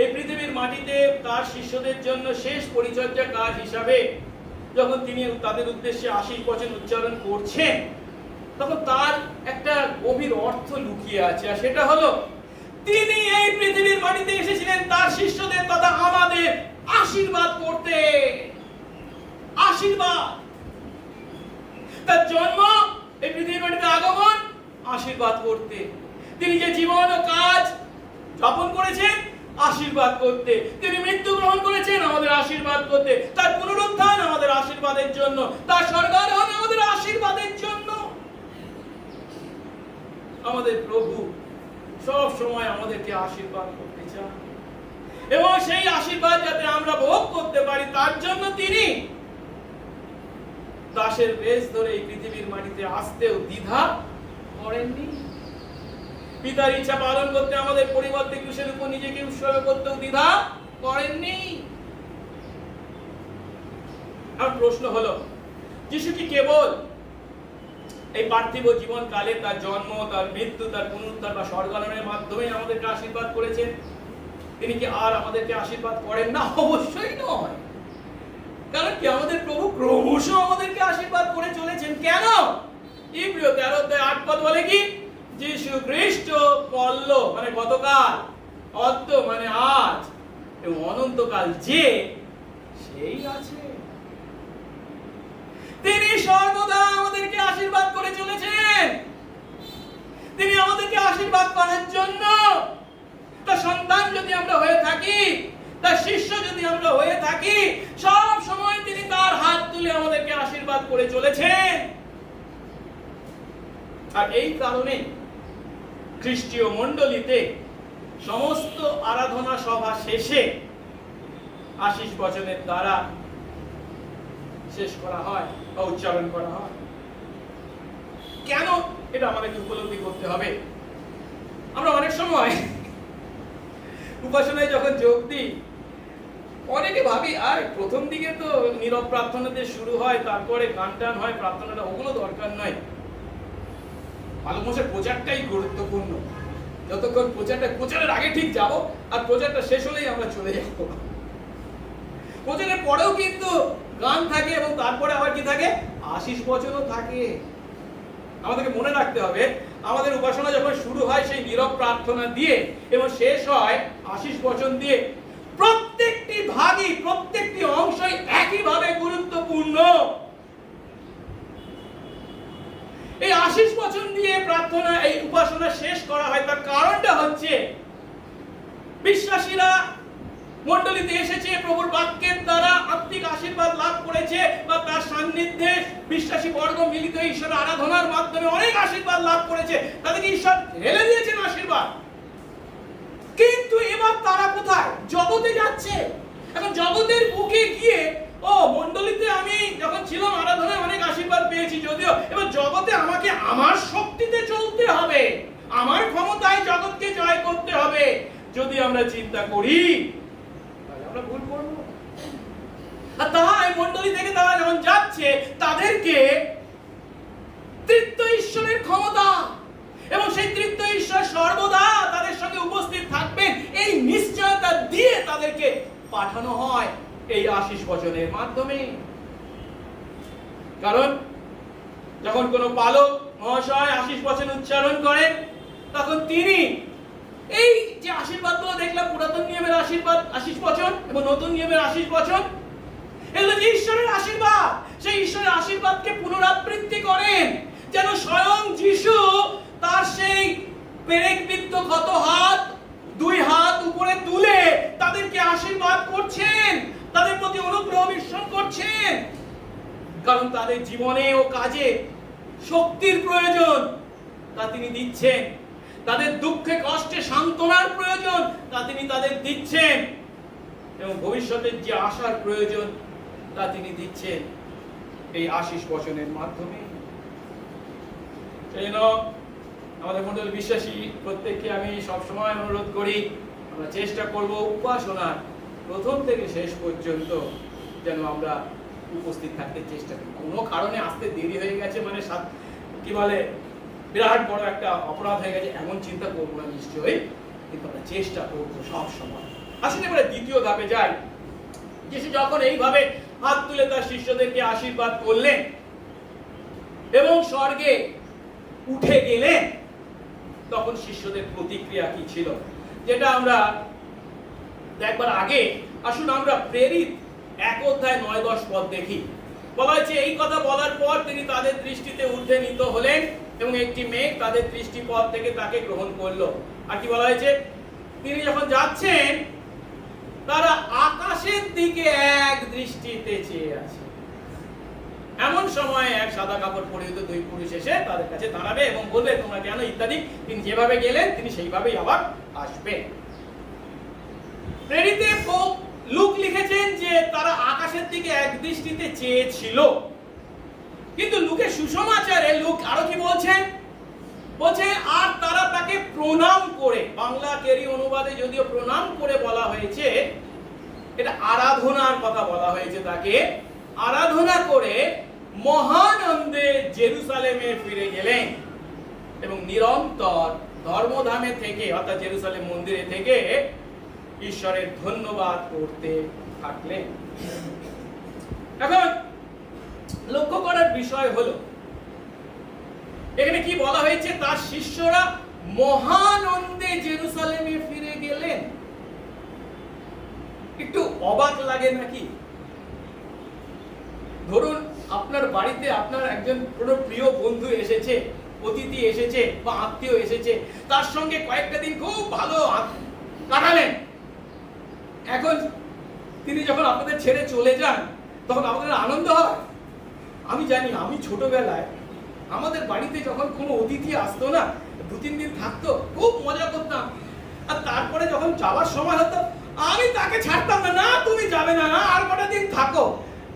এই পৃথিবীর মাটিতে তার শিষ্যদের জন্য শেষ পরিচর্যা কাজ হিসাবে যখন তিনি তাদের উদ্দেশ্যে আশীষ বচন উচ্চারণ করছেন, তখন তার একটা গভীর অর্থ লুকিয়ে আছে, আর সেটা হলো তিনি এই পৃথিবীর মাটিতে এসেছিলেন তার শিষ্যদের তথা আমাদের আশীর্বাদ করতে। আশীর্বাদ, তার জন্ম, এই পৃথিবীর মাটিতে আগমন আশীর্বাদ করতে। তিনি যে জীবন ও কাজ যাপন করেছেন আশীর্বাদ করতে। তিনি মৃত্যু গ্রহণ করেছেন আমাদের আশীর্বাদ করতে। তার পুনরুত্থান আমাদের আশীর্বাদের জন্য। তার স্বর্গারোহণ আমাদের আশীর্বাদের জন্য। আমাদের প্রভু সব সময় আমাদেরকে আশীর্বাদ করতে চান এবং সেই আশীর্বাদ যাতে আমরা ভোগ করতে পারি তার জন্য তিনি দাসের বেশ ধরে এই পৃথিবীর মাটিতে আসতেও দ্বিধা করেননি। পিতার ইচ্ছা পালন করতে আমাদের পরিবর্তে ক্রুশের উপর নিজেকে উৎসর্গ করতেও দ্বিধা করেননি। আর প্রশ্ন হলো, যিশু কি কেবল এই পার্থিব জীবন কালে তার জন্ম, তার মৃত্যু, তার পুনরুত্থান বা স্বর্গারোহণের মাধ্যমে আমাদেরকে আশীর্বাদ করেছেন? তিনি কি আর আমাদেরকে আশীর্বাদ করেন না? অবশ্যই নয়। কারণ কি আমাদের প্রভু ক্রমশ আমাদেরকে আশীর্বাদ করে চলেছেন। কেন? ইব্রিয় 13:8 বলে কি, যিশু খ্রিস্ট কল্য মানে গতকাল, অদ্য মানে আজ এবং অনন্তকাল যে সেই আছে। তিনি সর্বদা আমাদেরকে আশীর্বাদ করে চলেছেন। তিনি আমাদেরকে আশীর্বাদ করার জন্য, তার সন্তান যদি আমরা হয়ে থাকি, তার শিষ্য যদি আমরা হয়ে থাকি, সব সময় তিনি তার হাত তুলে আমাদেরকে আশীর্বাদ করে চলেছেন। আর এই কারণে খ্রিস্টীয় মণ্ডলীতে সমস্ত আরাধনা সভা শেষে আশীষ বচনের দ্বারা শেষ করা হয় বা উচ্চারণ করা হয়। কেন? এটা আমাদেরকে উপলব্ধি করতে হবে। আমরা অনেক সময় উপাসনায় যখন যোগ দিই, অনেকে ভাবি আর প্রথম দিকে তো নীরব প্রার্থনা দিয়ে শুরু হয়, তারপরে গান টান হয়, প্রার্থনাটা ওগুলো দরকার নয়। বালক মশাই প্রচারটাই গুরুত্বপূর্ণ। যতক্ষণ প্রচারের আগে ঠিক যাব, আর প্রচারটা শেষ হলেই আমরা চলে যাব। প্রচারের পরেও কিন্তু গান থাকে এবং তারপরে আবার কি থাকে? আশীষ বচনও থাকে। আমাদেরকে মনে রাখতে হবে, আমাদের উপাসনা যখন শুরু হয় সেই নীরব প্রার্থনা দিয়ে এবং শেষ হয় আশীষ বচন দিয়ে। প্রত্যেকটি ভাগই, প্রত্যেকটি অংশই একইভাবে গুরুত্বপূর্ণ। এই আশীষ বচন দিয়ে প্রার্থনা, এই উপাসনা শেষ করা হয়। তার কারণটা হচ্ছে বিশ্বাসীরা মণ্ডলীতে এসেছে, প্রভুর বাক্যের দ্বারা আত্মিক আশীর্বাদ লাভ করেছে বা তার সান্নিধ্যে বিশ্বাসী বর্গ মিলিত ঈশ্বরের আরাধনার মাধ্যমে অনেক আশীর্বাদ লাভ করেছে। তাদেরকে ঈশ্বর ঢেলে দিয়েছেন আশীর্বাদ। কিন্তু এবার তারা কোথায়? জগতে যাচ্ছে। এখন জগতের বুকে গিয়ে, ও মণ্ডলীতে আমি যখন ছিলাম আরাধনায় অনেক আশীর্বাদ পেয়েছি, যদিও এবার জগতে আমাকে আমার শক্তিতে চলতে হবে, আমার ক্ষমতায় জগৎকে জয় করতে হবে। যদি আমরা চিন্তা করি তাহলে আমরা ভুল করব। আর তাই মণ্ডলী থেকে তারা যখন যাচ্ছে, তাদেরকে তৃতীয় ঈশ্বরের ক্ষমতা এবং সেই তৃতীয় ঈশ্বর সর্বদা তাদের সঙ্গে উপস্থিত থাকবেন এই নিশ্চয়তা দিয়ে তাদেরকে পাঠানো হয় এই আশীষ বচনের মাধ্যমে। কারণ যখন কোনো পালক মহাশয় আশীষ বচন উচ্চারণ করেন, তখন তিনি এই যে আশীর্বাদগুলো দেখলাম, পুরাতন নিয়মের আশীর্বাদ আশীষ বচন এবং নতুন নিয়মের আশীষ বচন, এগুলো যে ঈশ্বরের আশীর্বাদ, সেই ঈশ্বরের আশীর্বাদকে পুনরাবৃত্তি করেন, যেন স্বয়ং যিশু তার সেই পেরেকবিদ্ধ ক্ষত হাত, দুই হাত উপরে তুলে তাদেরকে আশীর্বাদ করছেন, তাদের প্রতি অনুগ্রহ বর্ষণ করছেন। কারণ তাদের জীবনে ও কাজে শক্তির প্রয়োজন, তা তিনি দিচ্ছেন। তাদের দুঃখে কষ্টে সান্ত্বনার প্রয়োজন, তা তিনি তাদের দিচ্ছেন। এবং ভবিষ্যতের যে আশার প্রয়োজন, তা তিনি দিচ্ছেন এই আশীষ বচনের মাধ্যমে। সেই জন্য আমাদের মণ্ডল বিশ্বাসী প্রত্যেককে আমি সবসময় অনুরোধ করি, আমরা চেষ্টা করব উপাসনার প্রথম থেকে শেষ পর্যন্ত যেন আমরা উপস্থিত থাকতে চেষ্টা করি। কোনো কারণে আসতে দেরি হয়ে গেছে মানে কি বলে বিরাট বড় একটা অপরাধ হয়ে গেছে এমন চিন্তা করবো না নিশ্চয়ই, কিন্তু আমরা চেষ্টা করবো সব সময়। আসুন এবারে দ্বিতীয় ধাপে যাই। যিশু যখন এইভাবে হাত তুলে তার শিষ্যদেরকে আশীর্বাদ করলেন এবং স্বর্গে উঠে গেলেন, তখন শিষ্যদের প্রতিক্রিয়া কি ছিল, যেটা আমরা একবার আগে আসুন আমরা প্রেরিত 1 অধ্যায় 9-10 পদ দেখি। বলা হয়েছে, এই কথা বলার পর তিনি তাদের দৃষ্টিতে ঊর্ধ্বে নীত হলেন এবং একটি মেঘ তাদের দৃষ্টিপথ থেকে তাকে গ্রহণ করলো। আর কি বলা হয়েছে, তিনি যখন যাচ্ছেন তারা আকাশের দিকে এক দৃষ্টিতে চেয়ে আছে। এমন সময় এক সাদা কাপড় পরিহিত 2 পুরুষ এসে তাদের কাছে দাঁড়াবে এবং বলবে, তোমরা কেন ইত্যাদি। তিনি যেভাবে গেলেন তিনি সেইভাবেই আবার আসবেন। প্রেরিতে লুক লিখেছেন যে তারা আকাশের দিকে এক দৃষ্টিতে চেয়েছিল, কিন্তু লুকের সুসমাচারে লুক আরো কি বলছেন, বলছে আর তারা তাকে প্রণাম করে, বাংলা কেরি অনুবাদে যদিও প্রণাম করে বলা হয়েছে, এটা আরাধনার কথা বলা হয়েছে, তাকে আরাধনা করে মহানন্দে জেরুসালেমে ফিরে গেলেন এবং নিরন্তর ধর্মধামে থেকে অর্থাৎ জেরুসালেম মন্দিরে থেকে ঈশ্বরের ধন্যবাদ করতে থাকলেন। এখন লক্ষ্য করার বিষয় হলো, এখানে কি বলা হয়েছে, তার শিষ্যরা মহানন্দে জেরুসালেমে ফিরে গেলেন। একটু অবাক লাগে নাকি? ধরুন আপনার বাড়িতে আপনার একজন কোনো প্রিয় বন্ধু এসেছে, অতিথি এসেছে বা আত্মীয় এসেছে, তার সঙ্গে কয়েকটা দিন খুব ভালো কাটালেন। এখন তিনি যখন আপনাদের ছেড়ে চলে যান তখন আপনাদের আনন্দ হয়। আমি জানি, আমি ছোটবেলায় আমাদের বাড়িতে যখন কোনো অতিথি আসতো না, 2-3 দিন থাকতো, খুব মজা করতাম। আর তারপরে যখন যাওয়ার সময় হতো আমি তাকে ছাড়তাম না, না তুমি যাবে না, না আর কটা দিন থাকো,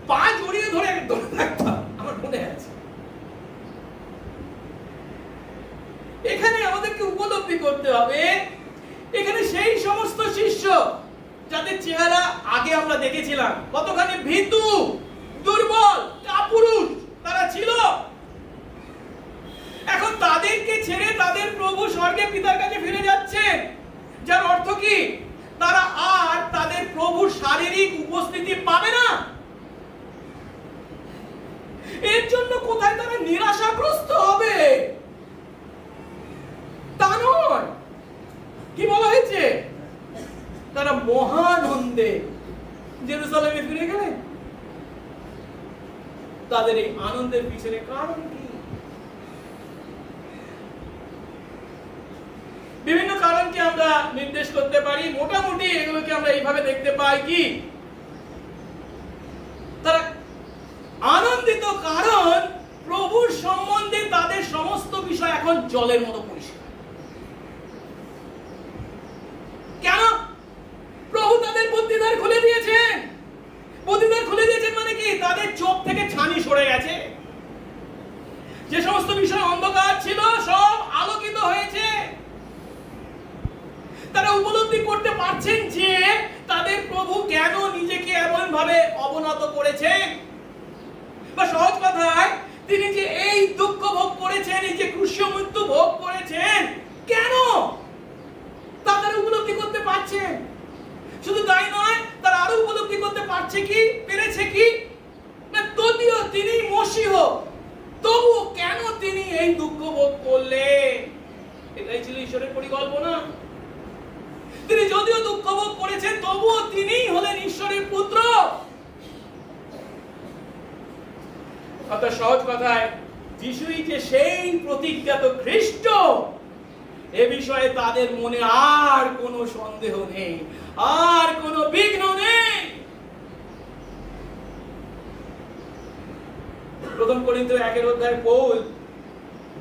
পা জড়িয়ে ধরে থাকতাম। আমার মনে আছে। এখানে আমাদেরকে উপলব্ধি করতে হবে, এখানে সেই সমস্ত শিষ্য যাদের চেহারা আগে আমরা দেখেছিলাম কতখানি ভীতু, দুর্বল, কাপুরুষ তারা ছিল, এখন তাদেরকে ছেড়ে তাদের প্রভু স্বর্গে পিতার কাছে ফিরে যাচ্ছেন, যার অর্থ কি তারা আর তাদের প্রভুর শারীরিক উপস্থিতি পাবে না। এর জন্য কোথায় তারা নিরাশাগ্রস্ত হবে তা নয়। কি বলা হয়েছে, তারা মহানন্দে জেরুসালেমে ফিরে গেলেন। তাদের এই আনন্দের পিছনে কারণ কি? বিভিন্ন কারণকে আমরা নির্দেশ করতে পারি, মোটামুটি এগুলোকে আমরা এইভাবে দেখতে পাই কি, তারা আনন্দিত কারণ প্রভুর সম্বন্ধে তাদের সমস্ত বিষয় এখন জলের মতো পরিষ্কার। কেন? প্রভু তাদের বুদ্ধিদ্বার খুলে দিয়েছেন। বুদ্ধিদ্বার খুলে দিয়েছেন মানে কি, তাদের চোখ থেকে ছানি সরে গেছে। যে সমস্ত বিষয় অন্ধকার ছিল সব আলোকিত হয়েছে। তারা উপলব্ধি করতে পারছেন যে তাদের প্রভু কেন নিজেকে এমন ভাবে অবনত করেছেন, বা সহজ কথায় তিনি যে এই দুঃখ ভোগ করেছেন, এই যে ক্রুশীয় মৃত্যু ভোগ করেছেন, কেন তারা উপলব্ধি করতে পারছেন। শুধু তাই নয়, তারা আরো উপলব্ধি করতে পারছে কি, পেরেছে কি, না যদিও তিনি মসিহ তবু কেন তিনি এই দুঃখ ভোগ করলেন। এটাই ছিল ঈশ্বরের পরিকল্পনা। তিনি যদিও দুঃখ ভোগ করেছেন তবুও তিনিই হলেন ঈশ্বরের পুত্র। অর্থাৎ সহজ কথায় যিশুই যে সেই প্রতিজ্ঞাত খ্রিস্ট, এ বিষয়ে তাদের মনে আর কোনো সন্দেহ নেই, আর কোনো বিঘ্ন নেই। প্রথম করিন্থীয় 1 অধ্যায় পৌল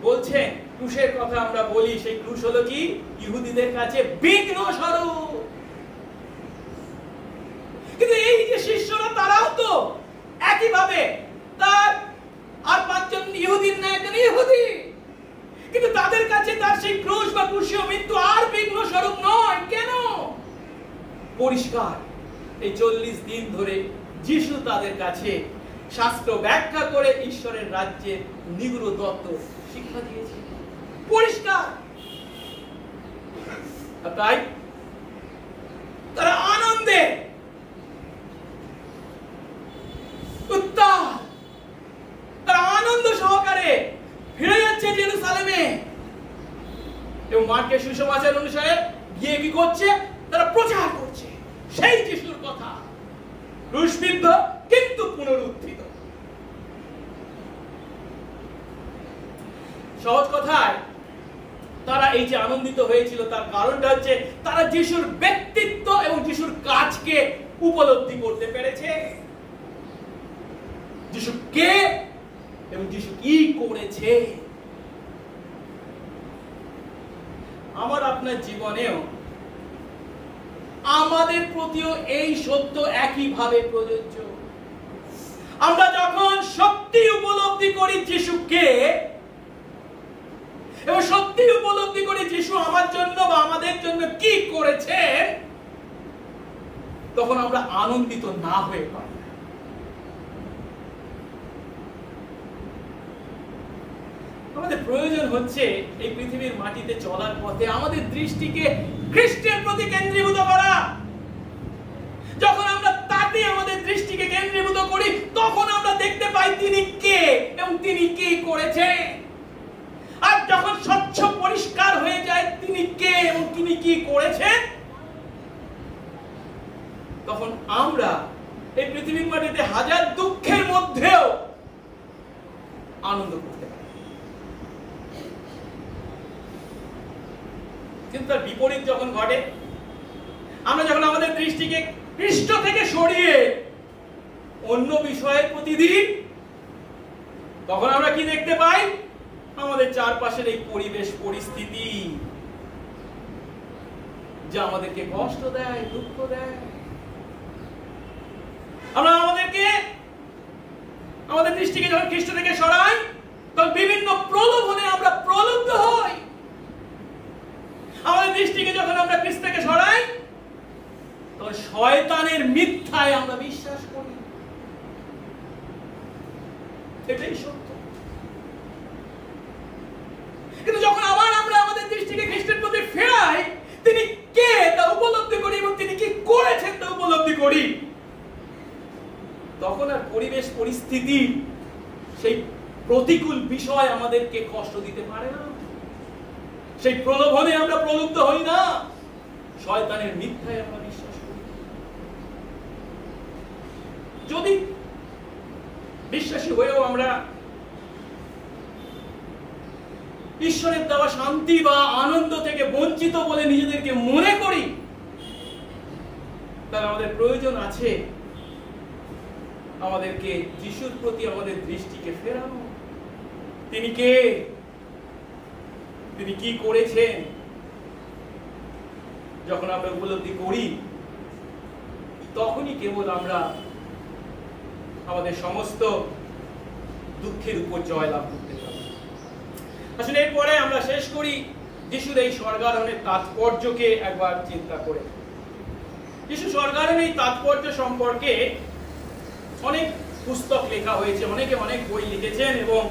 বলছেন, ক্রুশের কথা আমরা বলি, সেই ক্রুশ হলো কি, ইহুদিদের কাছে বিঘ্ন স্বরূপ। কিন্তু এই যে শিষ্যরা, তারাও তো একই ভাবে, তার আর 5 জন ইহুদির না একজন ইহুদি, কিন্তু তাদের কাছে তার সেই ক্রুশ বা ক্রুশীয় মৃত্যু আর বিঘ্ন স্বরূপ নয়। কেন? পরিষ্কার, এই 40 দিন ধরে যিশু তাদের কাছে শাস্ত্র ব্যাখ্যা করে ঈশ্বরের রাজ্যের নিগুড় তত্ত্ব শিক্ষা দিয়েছে, পরিষ্কার। তাই তারা আনন্দে উত্তাল, তারা আনন্দ সহকারে ফিরে যাচ্ছে জেরুসালেমে। এবং মার্কের সুসমাচার অনুসারে গিয়ে কি করছে, তারা প্রচার করছে সেই যিশুর কথা, ক্রুশবিদ্ধ কিন্তু পুনরুত্থিত। সহজ কথায় তারা এই যে আনন্দিত হয়েছিল তার কারণটা হচ্ছে তারা যিশুর ব্যক্তিত্ব এবং যিশুর কাজকে উপলব্ধি করতে পেরেছে। যিশু কে এবং যিশু কি করেছে। আমার আপনার জীবনেও আমাদের প্রতিও এই সত্য একইভাবে প্রযোজ্য। আমরা যখন সত্যি উপলব্ধি করি যিশু কে এবং সত্যি উপলব্ধি করি যিশু আমার জন্য বা আমাদের জন্য কি করেছে, তখন আমরা আনন্দিত না হয়ে পারি। আমাদের প্রয়োজন হচ্ছে এই পৃথিবীর মাটিতে চলার পথে আমাদের দৃষ্টিকে খ্রিস্টের প্রতি কেন্দ্রীভূত করা। যখন আমরা তাতে আমাদের দৃষ্টিকে কেন্দ্রীভূত করি, তখন আমরা দেখতে পাই তিনি কে এবং তিনি কি করেছে। আর যখন স্বচ্ছ পরিষ্কার হয়ে যায় তিনি কে এবং তিনি কি করেছেন, তখন আমরা এই পৃথিবীর মাটিতে হাজার দুঃখের মধ্যেও আনন্দ করতে পারি। কিন্তু তার বিপরীত যখন ঘটে, আমরা যখন আমাদের দৃষ্টিকে খ্রিস্ট থেকে সরিয়ে অন্য বিষয়ে প্রতিদিন, তখন আমরা কি দেখতে পাই, আমাদের চারপাশের এই পরিবেশ পরিস্থিতি যা আমাদেরকে কষ্ট দেয়, দুঃখ দেয়। আমরা আমাদের দৃষ্টিকে যখন খ্রিস্ট থেকে সরাই, তখন বিভিন্ন প্রলোভনে আমরা প্রলুব্ধ হই। আমাদের দৃষ্টিকে যখন আমরা খ্রিস্ট থেকে সরাই, তখন শয়তানের মিথ্যায় আমরা বিশ্বাস করি। এটাই সত্য। কিন্তু যখন আবার আমরা আমাদের দৃষ্টিকে খ্রিস্টের প্রতি ফেরাই, তিনি কে তা উপলব্ধি করি এবং তিনি কি করেছেন তা উপলব্ধি করি, তখন আর পরিবেশ পরিস্থিতি সেই প্রতিকূল বিষয় আমাদেরকে কষ্ট দিতে পারে না। সেই প্রলোভনে আমরা প্রলুব্ধ হই না, শয়তানের মিথ্যায় আমরা বিশ্বাস করি। যদি বিশ্বাসী হয়েও আমরা ঈশ্বরের দেওয়া শান্তি বা আনন্দ থেকে বঞ্চিত বলে নিজেদেরকে মনে করি, তাহলে আমাদের প্রয়োজন আছে আমাদেরকে যিশুর প্রতি আমাদের দৃষ্টিকে ফেরানো। তিনি কে, তিনি কি করেছেন, যখন আমরা উপলব্ধি করি, তখনই কেবল আমরা আমাদের সমস্ত দুঃখের উপর জয় লাভ করতে পারি। আসলে এরপরে আমরা শেষ করি যিশুর এই স্বর্গারোহণের তাৎপর্যকে একবার চিন্তা করে। যিশু স্বর্গারোহণের এই তাৎপর্য সম্পর্কে অনেক পুস্তক লেখা হয়েছে, অনেকে অনেক বই লিখেছেন, এবং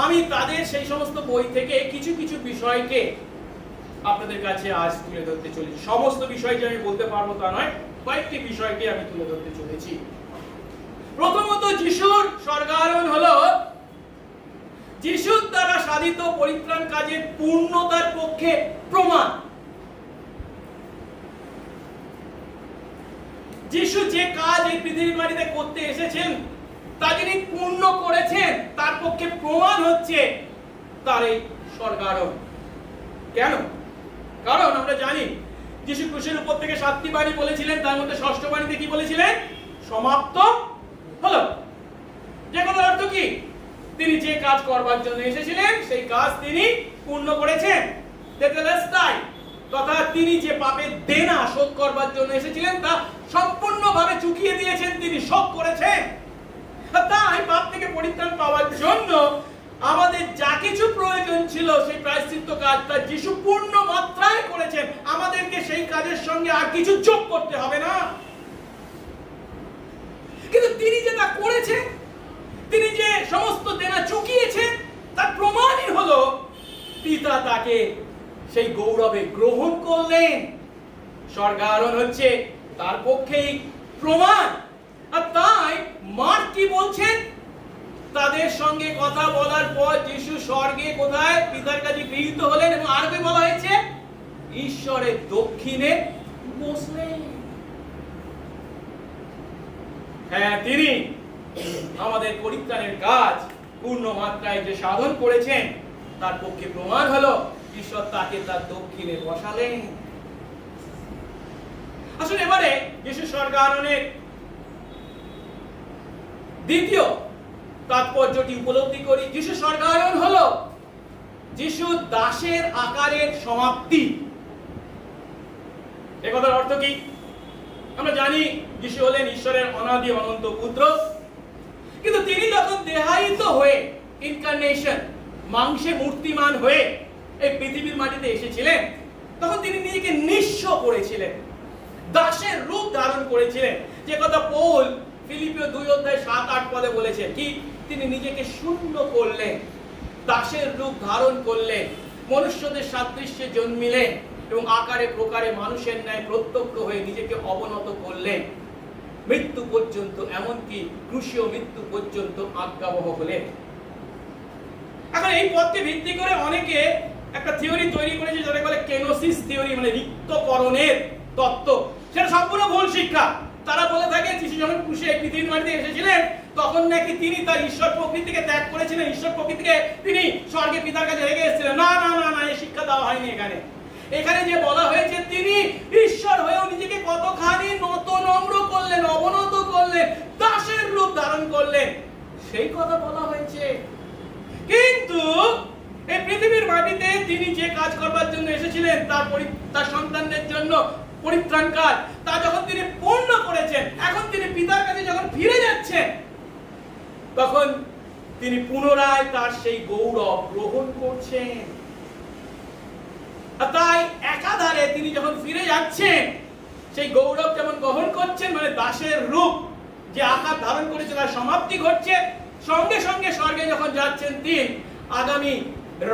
আমি তাদের সেই সমস্ত বই থেকে কিছু কিছু বিষয়কে আপনাদের কাছে আজ তুলে ধরতে চলেছি। সমস্ত বিষয় যে আমি বলতে পারবো তা নয়, কয়েকটি বিষয়কে আমি তুলে ধরতে চলেছি। প্রথমত, যিশুর স্বর্গারোহণ হলো যিশুর দ্বারা সাধিত পরিত্রাণ কাজের পূর্ণতার পক্ষে প্রমাণ। যিশু যে কাজ এই পৃথিবীর মাটিতে করতে এসেছেন তা যিনি পূর্ণ করেছেন, তার পক্ষে প্রমাণ হচ্ছে তার এই স্বর্গারোহণ। কেন? কারণ আমরা জানি যিশু ক্রুশের উপর থেকে 7টি বাণী বলেছিলেন, তার মধ্যে 6ষ্ঠ বাণীতে কি বলেছিলেন? সমাপ্ত হলো। যে কথার অর্থ কি? তিনি যে কাজ করবার জন্য এসেছিলেন সেই কাজ তিনি পূর্ণ করেছেন। তেতেলেস্তাই, তথা তিনি যে পাপের দেনা শোধ করবার জন্য এসেছিলেন তা সম্পূর্ণভাবে চুকিয়ে দিয়েছেন, তিনি শোধ করেছেন। তাই পাপ থেকে পরিত্রাণ পাওয়ার জন্য আমাদের যা কিছু প্রয়োজন ছিল সেই প্রায়শ্চিত্ত কাজ তা যিশু পূর্ণ মাত্রায় করেছেন। আমাদেরকে সেই কাজের সঙ্গে আর কিছু যোগ করতে হবে না। কিন্তু তিনি যে তা করেছেন, তিনি যে সমস্ত দেনা চুকিয়েছেন, তার প্রমাণই হলো পিতা তাকে সেই গৌরবে গ্রহণ করলেন। স্বর্গারোহণ হচ্ছে তার পক্ষেই প্রমাণ। আর তাই মার্ক কি বলছেন? তাদের সঙ্গে কথা বলার পর যিশু স্বর্গে কোথায়? পিতার কাছে গৃহীত হলেন, এবং আরবে বলা হয়েছে ঈশ্বরের দক্ষিণে বসলেন। হ্যাঁ, তিনি আমাদের পরিত্রাণের কাজ পূর্ণ মাত্রায় যে সাধন করেছেন তার পক্ষে প্রমাণ হলো ঈশ্বর তাকে তার দক্ষিণে বসালেন। আসলে এবারে যিশু স্বর্গারোহণের দ্বিতীয় তাৎপর্যটি উপলব্ধি করি। যিশু স্বর্গারোহণ হলো যিশু দাসের আকারের সমাপ্তি। এ কথার অর্থ কি? আমরা জানি যিশু হলেন ঈশ্বরের অনাদি অনন্ত পুত্র, কিন্তু তিনি যখন দেহায়িত হয়ে ইনকারনেশন মাংসে মূর্তিমান হয়ে এই পৃথিবীর মাটিতে এসেছিলেন, তখন তিনি নিজেকে নিঃস্ব করেছিলেন, দাসের রূপ ধারণ করেছিলেন। যে কথা পৌল ফিলিপিও 2:7-8 পদে বলেছেন কি, তিনি নিজেকে শূন্য করলেন, দাসের রূপ ধারণ করলেন, মনুষ্যদের সাদৃশ্যে জন্মিলেন এবং আকারে প্রকারে মানুষের ন্যায় প্রত্যক্ষ হয়ে নিজেকে অবনত করলেন মৃত্যু পর্যন্ত, এমনকি ক্রুশীয় মৃত্যু পর্যন্ত আজ্ঞাবহ হলেন। এখন এই পদকে ভিত্তি করে অনেকে একটা থিওরি তৈরি করেছে যেটা বলে কেনোসিস থিওরি, মানে রিক্তকরণের তত্ত্ব। সেটা সম্পূর্ণ ভুল শিক্ষা। তারা বলে থাকে যিশু যখন ক্রুশে এই পৃথিবীর মাটিতে এসেছিলেন তখন নাকি তিনি তার ঈশ্বর প্রকৃতিকে ত্যাগ করেছিলেন, ঈশ্বর প্রকৃতিকে তিনি স্বর্গে পিতার কাছে রেখে এসেছিলেন। না না না না, এই শিক্ষা দেওয়া হয়নি এখানে। এখানে যে বলা হয়েছে তিনি ঈশ্বর হয়েও নিজেকে কতখানি নত নম্র করলেন, অবনত করলেন, দাসের রূপ ধারণ করলেন, সেই কথা বলা হয়েছে। কিন্তু এই পৃথিবীর মাটিতে তিনি যে কাজ করবার জন্য এসেছিলেন তার সন্তানদের জন্য পরিত্রাণ কাজ, তা যখন তিনি পূর্ণ করেছেন, এখন তিনি পিতার কাছে যখন ফিরে যাচ্ছেন, তখন তিনি পুনরায় তার সেই গৌরব গ্রহণ করছেন। তাই একাধারে তিনি যখন ফিরে যাচ্ছেন সেই গৌরব যেমন গ্রহণ করছেন, মানে দাসের রূপ যে আকার ধারণ করেছে তার সমাপ্তি ঘটছে, সঙ্গে সঙ্গে স্বর্গে যখন যাচ্ছেন তিনি আগামী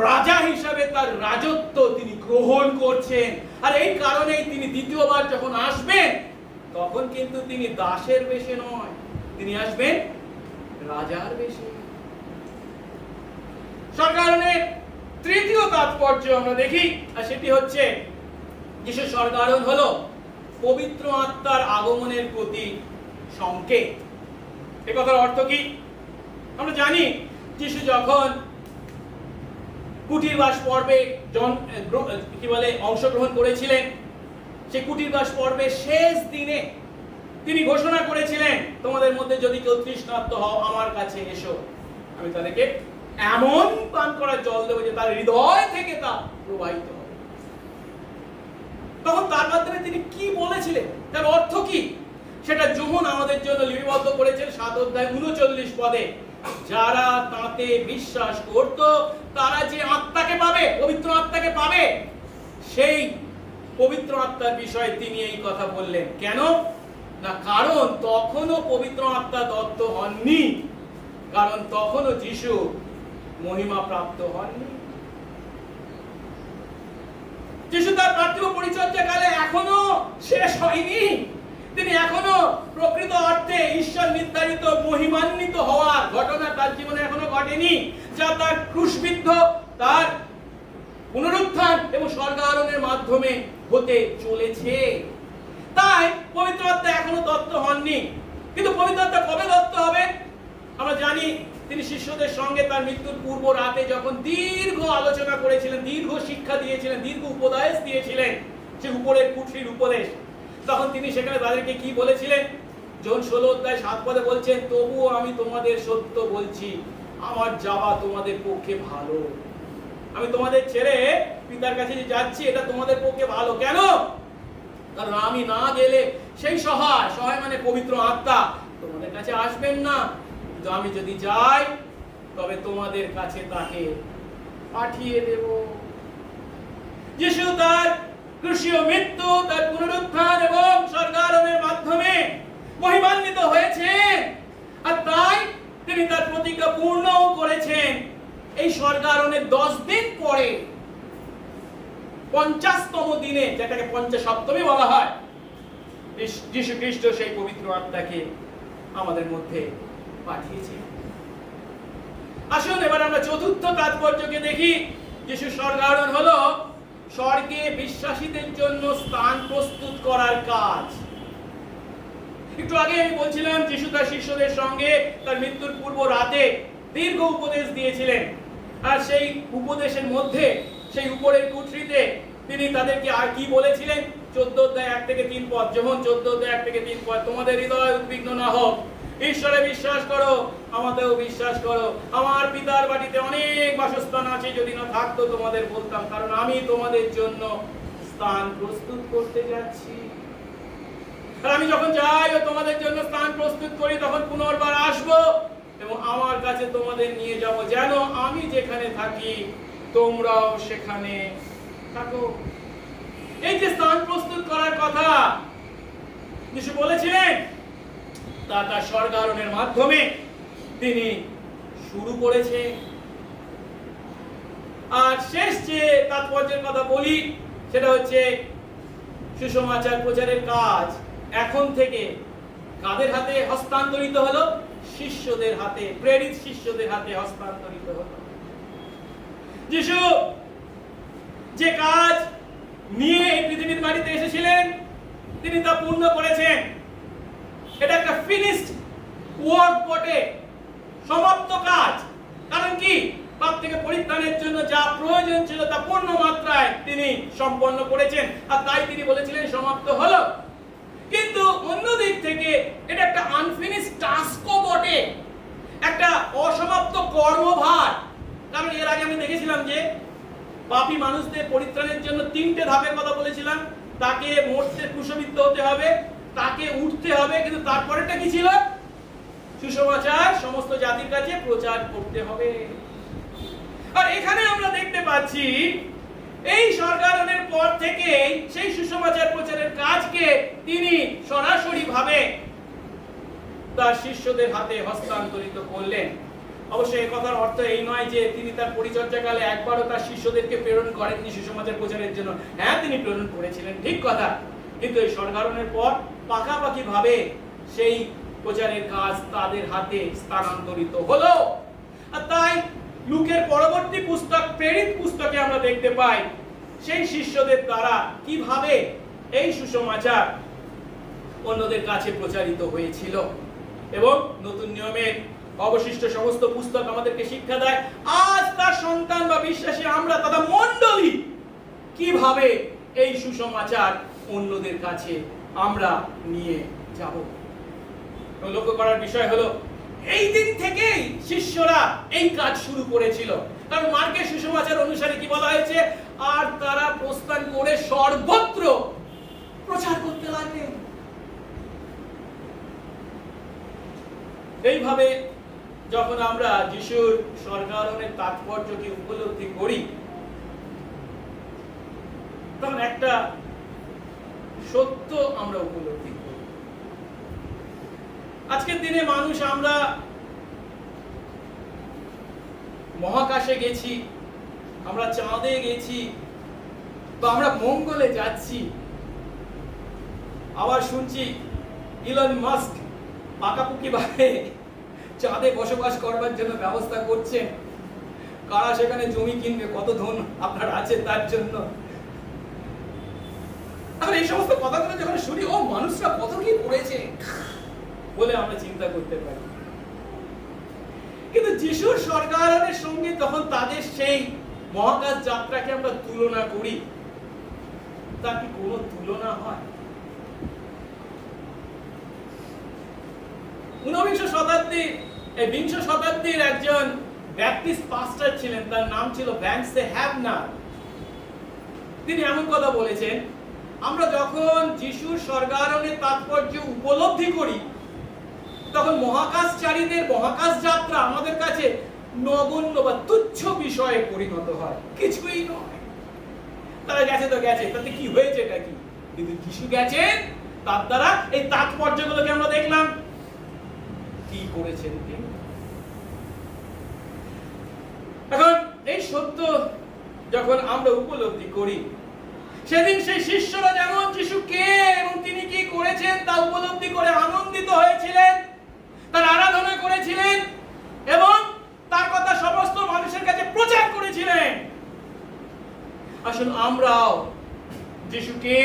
রাজা হিসাবে তার রাজত্ব তিনি গ্রহণ করছেন। আর এই কারণেই তিনি দ্বিতীয়বার যখন আসবেন তখন কিন্তু তিনি দাসের বেশে নয়, তিনি আসবেন রাজার বেশে। স্বর্গারোহণের তৃতীয় তাৎপর্য আমরা দেখি, আর সেটি হচ্ছে যিশু স্বর্গারোহণ হলো পবিত্র আত্মার আগমনের প্রতি সংকেত। এই কথার অর্থ কি? আমরা জানি যিশু যখন কুটিরবাস পর্বে অংশগ্রহণ করেছিলেন, সেই কুটিরবাস পর্বের শেষ দিনে তিনি ঘোষণা করেছিলেন, তোমাদের মধ্যে যদি কেউ তৃষ্ণার্ত হও আমার কাছে এসো, আমি তাদেরকে এমন পান করার জল দেবো যে তার হৃদয় থেকে তা প্রবাহিত হবে। তখন তার মাধ্যমে তিনি কি বলেছিলেন, তার অর্থ কি, সেটা যোহন আমাদের জন্য লিপিবদ্ধ করেছেন 7:39 পদে। যারা তাতে বিশ্বাস করত তারা যে আত্মাকে পাবে, পবিত্র আত্মাকে পাবে, সেই পবিত্র আত্মার বিষয়ে তিনি এই কথা বললেন। কেন না, কারণ তখনও পবিত্র আত্মা দত্ত হননি, কারণ তখনও যিশু মহিমা প্রাপ্ত হননি। যিশু তার পার্থিব পরিচর্যা কালে এখনো শেষ হয়নি, তিনি এখনো প্রকৃত অর্থে ঈশ্বর নির্ধারিত মহিমান্বিত হওয়ার ঘটনা তার জীবনে এখনো ঘটেনি, যা তার ক্রুশবিদ্ধ, তার পুনরুত্থান এবং স্বর্গারোহণের মাধ্যমে হতে চলেছে। তাই পবিত্র আত্মা এখনো দত্ত হননি। কিন্তু পবিত্র আত্মা কবে দত্ত হবে? আমরা জানি তিনি শিষ্যদের সঙ্গে তার মৃত্যুর পূর্ব রাতে যখন দীর্ঘ আলোচনা করেছিলেন, দীর্ঘ শিক্ষা দিয়েছিলেন, দীর্ঘ উপদেশ দিয়েছিলেন, সে উপরের কুঠির উপদেশ, তখন তিনি সেখানে তাদেরকে কি বলেছিলেন? যোহন 16:7 পদে বলছেন, তবুও আমি তোমাদের সত্য বলছি, আমার যাওয়া তোমাদের পক্ষে ভালো। আমি তোমাদের ছেড়ে পিতার কাছে যে যাচ্ছি এটা তোমাদের পক্ষে ভালো। কেন? কারণ আমি না গেলে সেই সহায় মানে পবিত্র আত্মা তোমাদের কাছে আসবেন না, কিন্তু আমি যদি যাই তবে তোমাদের কাছে তাকে পাঠিয়ে দেব। যিশু তার ক্রুশীয় মৃত্যু, তার পুনরুত্থান এবং স্বর্গারোহণের মাধ্যমে মহিমান্বিত হয়েছেন, আর তাই তিনি তার প্রতিজ্ঞা পূর্ণও করেছেন। এই স্বর্গারোহণের 10 দিন পরে 50তম দিনে, যেটাকে পঞ্চসপ্তমী বলা হয়, যিশু খ্রিস্ট সেই পবিত্র আত্মাকে আমাদের মধ্যে পাঠিয়েছেন। আসুন এবার আমরা চতুর্থ তাৎপর্যকে দেখি। যিশু স্বর্গারোহণ হলো স্বর্গে বিশ্বাসীদের জন্য স্থান প্রস্তুত করার কাজ। একটু আগে আমি বলছিলাম যিশু তার শিষ্যদের সঙ্গে তার মৃত্যুর পূর্ব রাতে দীর্ঘ উপদেশ দিয়েছিলেন, আর সেই উপদেশের মধ্যে সেই উপরের কুঠরিতে তিনি তাদেরকে আর কি বলেছিলেন? 14 অধ্যায় 1 থেকে 3 পদ, যখন 14 অধ্যায় 1 থেকে 3 পদ, তোমাদের হৃদয় উদ্বিগ্ন না হোক, ঈশ্বরে বিশ্বাস করো, আমাতেও বিশ্বাস করো। আমার পিতার বাড়িতে অনেক বাসস্থান আছে, যদি না থাকতো তোমাদের বলতাম, কারণ আমি তোমাদের জন্য স্থান প্রস্তুত করতে যাচ্ছি। আর আমি যখন যাই ও তোমাদের জন্য স্থান প্রস্তুত করি, তখন পুনর্বার আসবো এবং আমার কাছে তোমাদের নিয়ে যাব, যেন আমি যেখানে থাকি তোমরাও সেখানে থাকো। এই যে স্থান প্রস্তুত করার কথা যিশু বলেছিলেন, তা তার স্বর্গারোহণের মাধ্যমে তিনি শুরু করেছে। আর শেষ যে তাৎপর্যের কথা বলি, সেটা হচ্ছে সুসমাচার প্রচারের কাজ এখন থেকে কাদের হাতে হস্তান্তরিত হলো? শিষ্যদের হাতে, প্রেরিত শিষ্যদের হাতে হস্তান্তরিত হলো। যিশু যে কাজ নিয়ে এই পৃথিবীর মাটিতে এসেছিলেন, তিনি তা পূর্ণ করেছেন। এটা একটা ফিনিশড ওয়ার্ক বটে, সমাপ্ত কাজ। কারণ কি? পাপ থেকে পরিত্রাণের জন্য যা প্রয়োজন ছিল তা পূর্ণ মাত্রায় তিনি সম্পন্ন করেছেন, আর তাই তিনি বলেছিলেন সমাপ্ত হলো। কিন্তু অন্য দিক থেকে এটা একটা আনফিনিশড টাস্কও বটে, একটা অসমাপ্ত কর্মভার। কারণ এর আগে আমি দেখেছিলাম যে পাপী মানুষদের পরিত্রাণের জন্য 3টে ধাপের কথা বলেছিলাম। তাকে মরতে ক্রুশবিদ্ধ হতে হবে, তাকে উঠতে হবে, কিন্তু তারপরেটা কি ছিল? সুসমাচার সমস্ত জাতির কাছে প্রচার করতে হবে। আর এখানে আমরা দেখতে পাচ্ছি এই স্বর্গারোহণের পর থেকে সেই সুসমাচার প্রচারের কাজকে তিনি সরাসরি ভাবে তার শিষ্যদের হাতে হস্তান্তরিত করলেন। অবশ্যই এই কথার অর্থ এই নয় যে তিনি তার পরিচর্যাকালে একবারও তার শিষ্যদেরকে প্রেরণ করেননি সুসমাচার প্রচারের জন্য। হ্যাঁ, তিনি প্রেরণ করেছিলেন, ঠিক কথা, কিন্তু এই স্বর্গারোহণের পর পাকাপাকি ভাবে সেই প্রচারের কাজ তাদের হাতে স্থানান্তরিত হলো। আর তাই লুকের পরবর্তী পুস্তক, প্রেরিত পুস্তকে আমরা দেখতে পাই সেই শিষ্যদের দ্বারা কিভাবে এই সুসমাচার অন্যদের কাছে প্রচারিত হয়েছিল। এবং নতুন নিয়মের অবশিষ্ট সমস্ত পুস্তক আমাদেরকে শিক্ষা দেয় আজ তার সন্তান বা বিশ্বাসী আমরা তথা মণ্ডলী কিভাবে এই সুসমাচার অন্যদের কাছে আমরা নিয়ে যাব। লক্ষ্য করার বিষয় হলো এই দিন থেকেই শিষ্যরা এই কাজ শুরু করেছিল। কারণ মার্কের সুসমাচার অনুসারে কি বলা হয়েছে? আর তারা প্রস্থান করে সর্বত্র প্রচার করতে লাগলেন। এইভাবে যখন আমরা যিশুর স্বর্গারোহণের তাৎপর্যকে উপলব্ধি করি, তখন একটা সত্য আমরা উপলব্ধি করি। আজকের দিনে মানুষ আমরা মহাকাশে গেছি, আমরা চাঁদে গেছি, বা আমরা মঙ্গলে যাচ্ছি। আবার শুনছি ইলন মাস্ক পাকাপুকি ভাবে চাঁদে বসবাস করবার জন্য ব্যবস্থা করছেন। কারা সেখানে জমি কিনবে, কত ধন আপনার আছে তার জন্য। আমরা এই সমস্ত কথাগুলো যখন শুনি, ও মানুষরা কত কি করেছে বলে আমরা চিন্তা করতে পারি। কিন্তু যিশুর স্বর্গারোহণের সঙ্গে যখন তাদের সেই মহাকাশ যাত্রাকে আমরা তুলনা করি, তার কি কোনো তুলনা হয়? বিংশ শতাব্দীর একজন ব্যাপটিস্ট পাস্টর ছিলেন, তার নাম ছিল ভ্যান্সে হ্যাবনার। তিনি এমন কথা বলেছেন, আমরা যখন যিশুর স্বর্গারোহণের তাৎপর্য উপলব্ধি করি, তখন মহাকাশচারীদের মহাকাশ যাত্রা আমাদের কাছে নগণ্য বা তুচ্ছ বিষয়ে পরিণত হয়, কিছুই নয়। তারা গেছে তো গেছে, তাতে কি হয়েছে এটা কি? কিন্তু যিশু গেছেন, তার দ্বারা এই তাৎপর্যগুলোকে আমরা দেখলাম কি করেছেন তিনি। এখন এই সত্য যখন আমরা উপলব্ধি করি, সেদিন সেই শিষ্যরা যেমন যিশু কে এবং তিনি কি করেছেন তা উপলব্ধি করে আনন্দিত হয়েছিলেন, তার আরাধনা করেছিলেন এবং তার কথা সমস্ত মানুষের কাছে প্রচার করেছিলেন। আসুন আমরাও যিশু কে,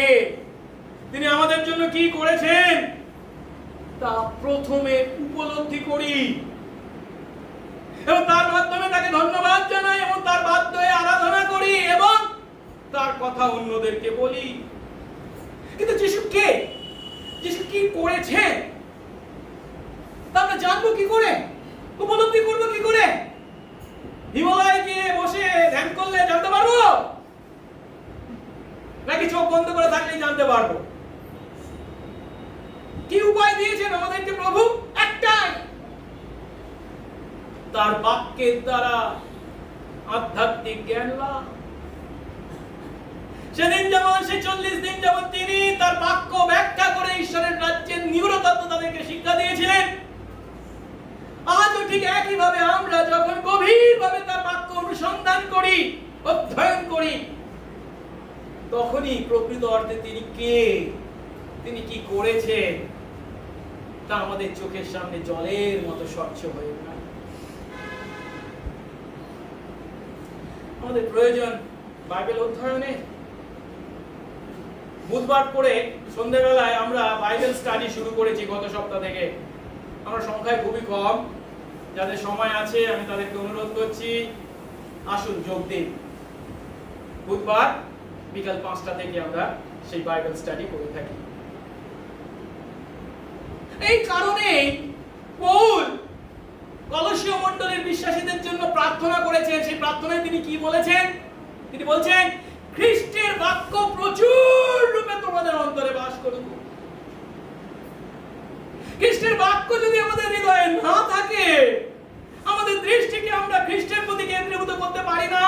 তিনি আমাদের জন্য কি করেছেন তা প্রথমে উপলব্ধি করি এবং তার মাধ্যমে তাকে ধন্যবাদ জানাই এবং তার বাধ্য হয়ে আরাধনা করি এবং তার কথা অন্যদেরকে বলি। কিন্তু যিশু কে, যিশু কি করেছেন তা আমরা জানবো কি করে, উপলব্ধি করবো কি করে? হিমালয়ে গিয়ে বসে ধ্যান করলে জানতে পারবো, নাকি চোখ বন্ধ করে থাকলেই জানতে পারবো? কি উপায় দিয়েছেন আমাদেরকে প্রভু? একটাই, তার বাক্যের দ্বারা আধ্যাত্মিক জ্ঞান লাভ। সেদিন যেমন সে 40 দিন যেমন তিনি তার বাক্য ব্যাখ্যা করে ঈশ্বরের রাজ্যের নিউরতত্ত্ব তাদেরকে শিক্ষা দিয়েছিলেন, আজও ঠিক একইভাবে আমরা যখন গভীরভাবে তার বাক্য অনুসন্ধান করি, অধ্যয়ন করি, তখনই প্রকৃত অর্থে তিনি কে, তিনি কি করেছেন তা আমাদের চোখের সামনে জলের মতো স্বচ্ছ হয়ে যায়। আমাদের প্রয়োজন বাইবেল অধ্যয়নে। বুধবার করে সন্ধ্যাবেলায় আমরা বাইবেল স্টাডি শুরু করেছি গত সপ্তাহ থেকে। আমরা সংখ্যায় খুবই কম, যাদের সময় আছে আমি তাদেরকে অনুরোধ করছি আসুন যোগ দিন। বুধবার বিকাল 5টা থেকে আমরা সেই বাইবেল স্টাডি করে থাকি। এই কারণে পৌল কলসীয় মণ্ডলীর বিশ্বাসীদের জন্য প্রার্থনা করেছেন। সেই প্রার্থনায় তিনি কি বলেছেন? তিনি বলছেন, খ্রিস্টের বাক্য প্রচুর রূপে তোমাদের অন্তরে বাস করুক। খ্রিস্টের বাক্য যদি আমাদের হৃদয়ে না থাকে, আমাদের দৃষ্টিকে আমরা খ্রিস্টের প্রতি কেন্দ্রীভূত করতে পারি না।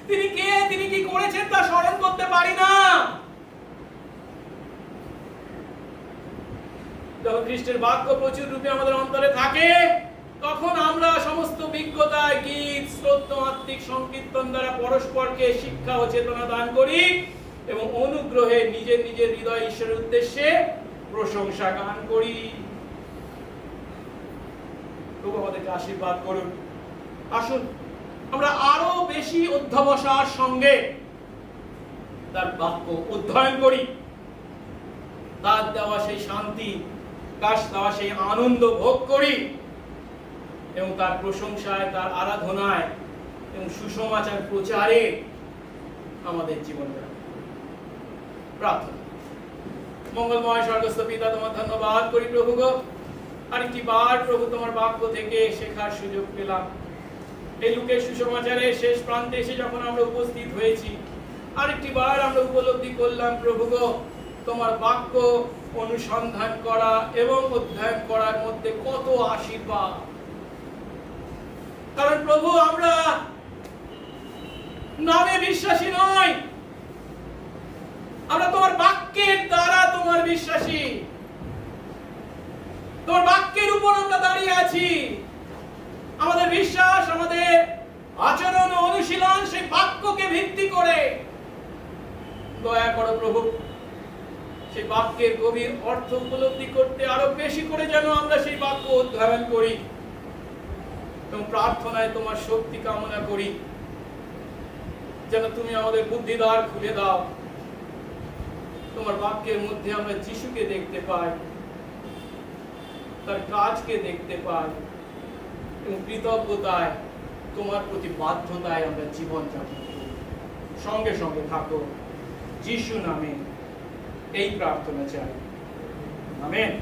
তিনি কে, তিনি কি করেছেন তা স্মরণ করতে পারি না। যখন খ্রিস্টের বাক্য প্রচুর রূপে আমাদের অন্তরে থাকে, তখন আমরা সমস্ত বিজ্ঞতা, গীত, স্তোত্র, আত্মিক সংকীর্তন দ্বারা পরস্পরকে শিক্ষা ও চেতনা দান করি এবং অনুগ্রহে নিজের নিজের হৃদয় ঈশ্বরের উদ্দেশ্যে প্রশংসা গান করি। প্রভু আমাদেরকে আশীর্বাদ করুন। আসুন আমরা আরো বেশি অধ্যবসায়ের সঙ্গে তার বাক্য অধ্যয়ন করি, তার দেওয়া সেই শান্তি, তার দেওয়া সেই আনন্দ ভোগ করি এবং তার প্রশংসায়, তার আরাধনায় এবং সুসমাচার প্রচারে আমাদের জীবন প্রার্থনা। মঙ্গলময় স্বর্গস্থ পিতা, তোমার ধন্যবাদ করি প্রভু গো, আরেকটি বার প্রভু তোমার বাক্য থেকে শেখার সুযোগ পেলাম। এই লুকের সুসমাচারের শেষ প্রান্তে এসে যখন আমরা উপস্থিত হয়েছি, আরেকটি বার আমরা উপলব্ধি করলাম প্রভু গো, তোমার বাক্য অনুসন্ধান করা এবং অধ্যয়ন করার মধ্যে কত আশীর্বাদ। কারণ প্রভু আমরা নামে বিশ্বাসী নই, আমরা তোমার বাক্যের দ্বারা তোমার বিশ্বাসী। তোমার বাক্যের উপর আমরা দাঁড়িয়ে আছি। আমাদের বিশ্বাস, আমাদের আচরণ ও অনুশীলন সেই বাক্যকে ভিত্তি করে। দয়া করো প্রভু, সেই বাক্যের গভীর অর্থ উপলব্ধি করতে আরো বেশি করে যেন আমরা সেই বাক্য অধ্যয়ন করি এবং প্রার্থনায় তোমার শক্তি কামনা করি, যেন তুমি আমাদের বুদ্ধিদ্বার খুলে দাও। তোমার বাক্যের মধ্যে আমরা যিশুকে দেখতে পাই, তার কাজকে দেখতে পাই এবং কৃতজ্ঞতায়, তোমার প্রতি বাধ্যতায় আমরা জীবন যাপন করি। সঙ্গে সঙ্গে থাকো, যিশু নামে এই প্রার্থনা চাই, আমেন।